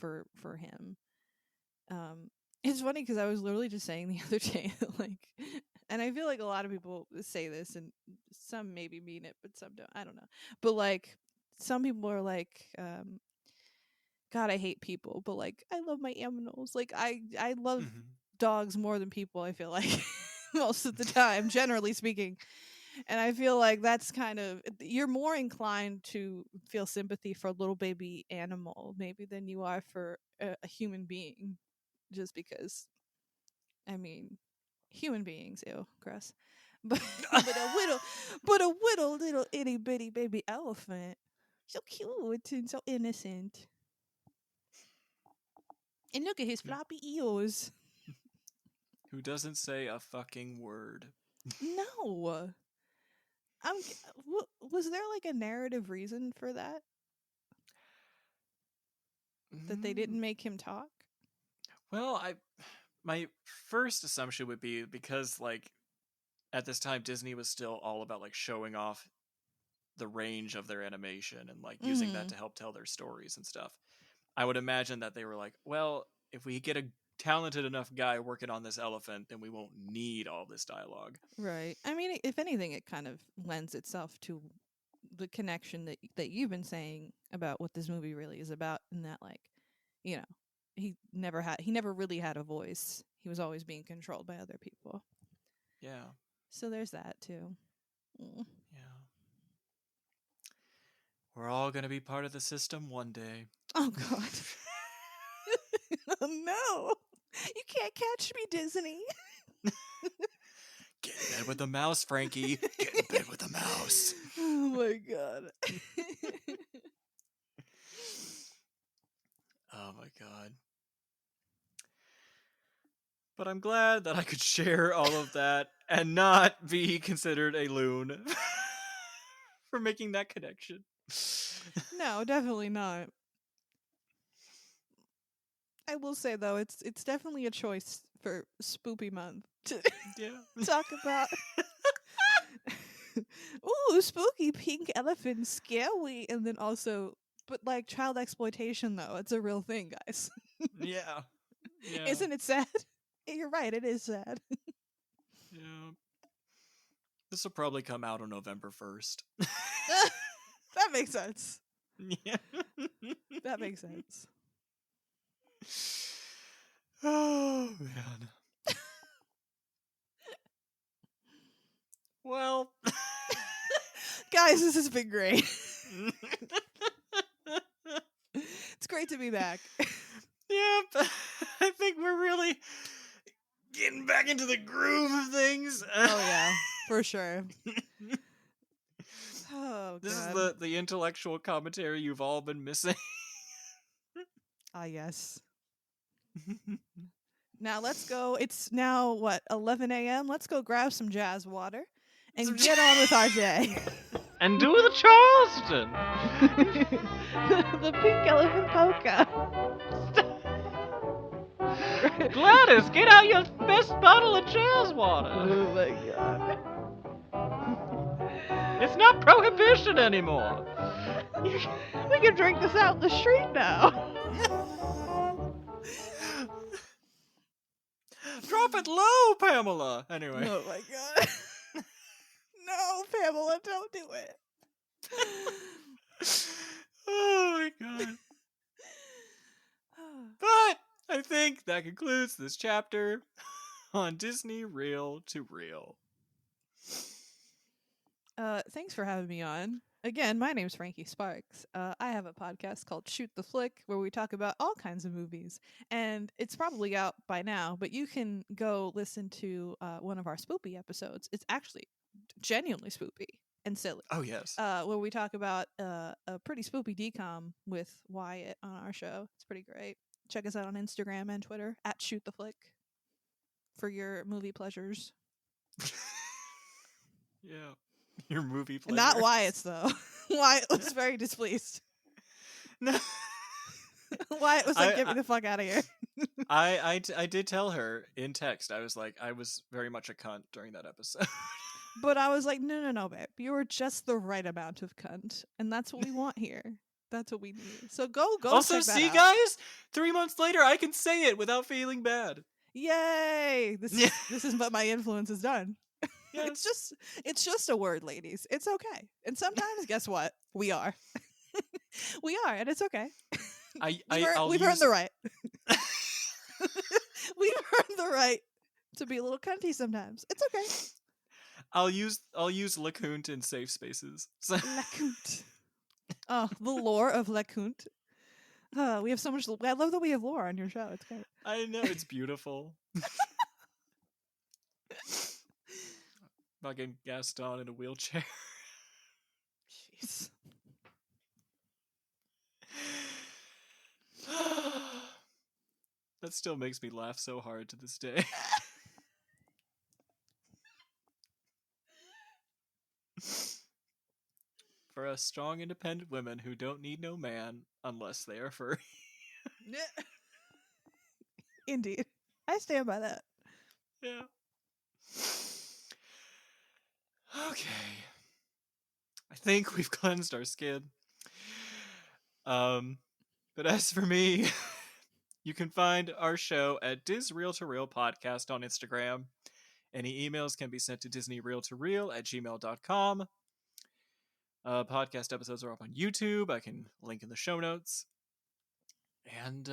him. It's funny because I was literally just saying the other day, like, and I feel like a lot of people say this, and some maybe mean it, but some don't. I don't know, but like, some people are like, God, I hate people, but like, I love my animals. Like, I love dogs more than people. I feel like most of the time, generally speaking. And I feel like that's kind of, you're more inclined to feel sympathy for a little baby animal maybe than you are for a human being, just because, I mean, human beings, ew, gross. But a little itty bitty baby elephant, so cute and so innocent. And look at his floppy ears. Who doesn't say a fucking word? No. Was there like a narrative reason for that? That they didn't make him talk? Well, my first assumption would be because like at this time Disney was still all about like showing off the range of their animation and like using that to help tell their stories and stuff. I would imagine that they were like, well, if we get a talented enough guy working on this elephant, then we won't need all this dialogue. Right. I mean, if anything, it kind of lends itself to the connection that you've been saying about what this movie really is about, and that, like, he never really had a voice. He was always being controlled by other people. Yeah. So there's that too. Yeah. We're all going to be part of the system one day. Oh, God. Oh, no. You can't catch me, Disney. Get in bed with the mouse, Frankie. Get in bed with the mouse. Oh, my God. Oh, my God. But I'm glad that I could share all of that and not be considered a loon for making that connection. No, definitely not. I will say though, it's definitely a choice for Spoopy Month to talk about. Ooh, spooky pink elephant, scary, and then also But like child exploitation, though, it's a real thing, guys. Yeah. Isn't it sad? You're right. It is sad. Yeah. This will probably come out on November 1st. That makes sense. Yeah. That makes sense. Oh, man. Well. Guys, this has been great. It's great to be back. Yep. I think we're really getting back into the groove of things. Oh, yeah. For sure. Oh, this God. is the intellectual commentary you've all been missing. Ah, yes. Now let's go. It's now, 11 a.m.? Let's go grab some jazz water and get on with our day. And do the Charleston. The pink elephant polka. Gladys, get out your best bottle of jazz water. Oh my God. It's not prohibition anymore. We can drink this out in the street now. Drop it low, Pamela. Anyway. Oh my God. No, Pamela, don't do it. Oh my God. But I think that concludes this chapter on Disney Reel to Reel. Thanks for having me on. Again, my name's Frankie Sparks. I have a podcast called Shoot the Flick where we talk about all kinds of movies. And it's probably out by now, but you can go listen to one of our spoopy episodes. It's actually genuinely spoopy and silly. Oh, yes. Where we talk about a pretty spoopy decom with Wyatt on our show. It's pretty great. Check us out on Instagram and Twitter at Shoot the Flick for your movie pleasures. Yeah. Your movie pleasure. Not Wyatt's, though. Wyatt was very displeased. No. Wyatt was like, get me the fuck out of here. I did tell her in text. I was like, I was very much a cunt during that episode. But I was like, no, babe. You were just the right amount of cunt. And that's what we want here. That's what we need. So go Also, check that see, out. guys? 3 months later, I can say it without feeling bad. Yay! This is what my influence has done. Yes. It's just a word, ladies. It's okay. And sometimes, guess what? We are. We are, and it's okay. We've earned the right. We've earned the right to be a little cunty sometimes. It's okay. I'll use LeCount in safe spaces. So. LeCount. Oh, the lore of LeCount. We have so much. I love that we have lore on your show. It's great. I know, it's beautiful. Fucking Gaston in a wheelchair. Jeez. That still makes me laugh so hard to this day. For us strong, independent women who don't need no man unless they are furry. Indeed. I stand by that. Yeah. Okay. I think we've cleansed our skin. But as for me, you can find our show at DisReelToReal Podcast on Instagram. Any emails can be sent to DisneyReelToReal@gmail.com. Podcast episodes are up on YouTube. I can link in the show notes. And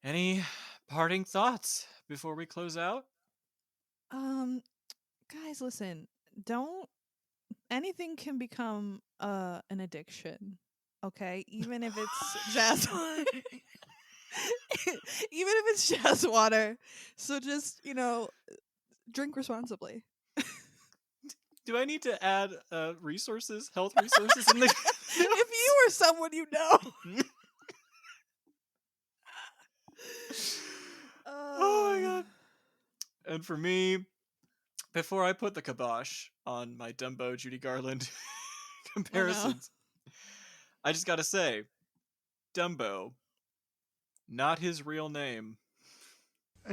any parting thoughts before we close out? Guys, listen. Anything can become an addiction. Okay, even if it's jazz water. Even if it's jazz water. So just, drink responsibly. Do I need to add resources, health resources in the If you were someone you know. Oh my god. And for me, before I put the kibosh on my Dumbo Judy Garland comparisons, I just gotta say, Dumbo, not his real name.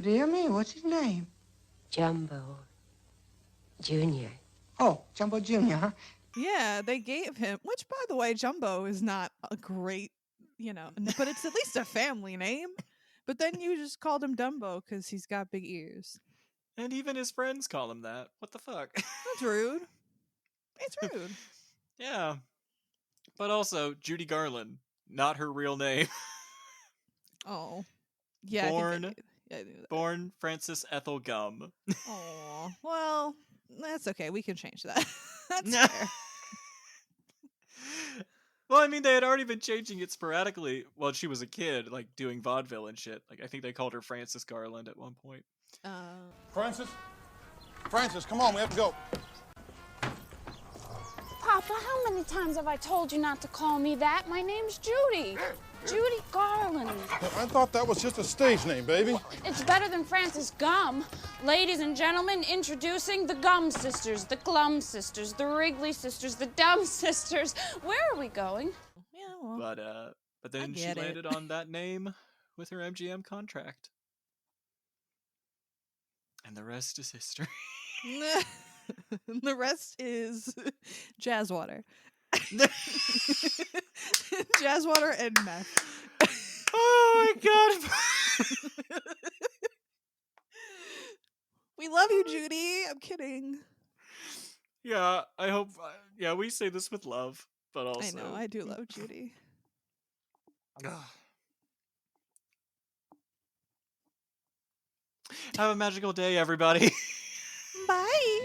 Dear me, what's his name? Jumbo Junior. Oh, Jumbo Jr., huh? Yeah, they gave him, which by the way, Jumbo is not a great, but it's at least a family name. But then you just called him Dumbo because he's got big ears. And even his friends call him that. What the fuck? That's rude. It's rude. Yeah. But also, Judy Garland, not her real name. Oh. Yeah, Born, I knew that. born Frances Ethel Gum. Oh, well, that's okay. We can change that. That's fair. Well, I mean, they had already been changing it sporadically while she was a kid, like doing vaudeville and shit. Like, I think they called her Frances Garland at one point. Francis? Francis, come on, we have to go. Papa, how many times have I told you not to call me that? My name's Judy. Judy Garland. I thought that was just a stage name, baby. It's better than Frances Gum. Ladies and gentlemen, introducing the Gum Sisters, the Glum Sisters, the Wrigley Sisters, the Dumb Sisters. Where are we going? Yeah, well. But then she landed on that name with her MGM contract. And the rest is history. The rest is jazz water. Jazz water and meth. Oh my god. We love you, Judy. I'm kidding. Yeah, I hope. Yeah, we say this with love, but also. I know, I do love Judy. Have a magical day, everybody. Bye.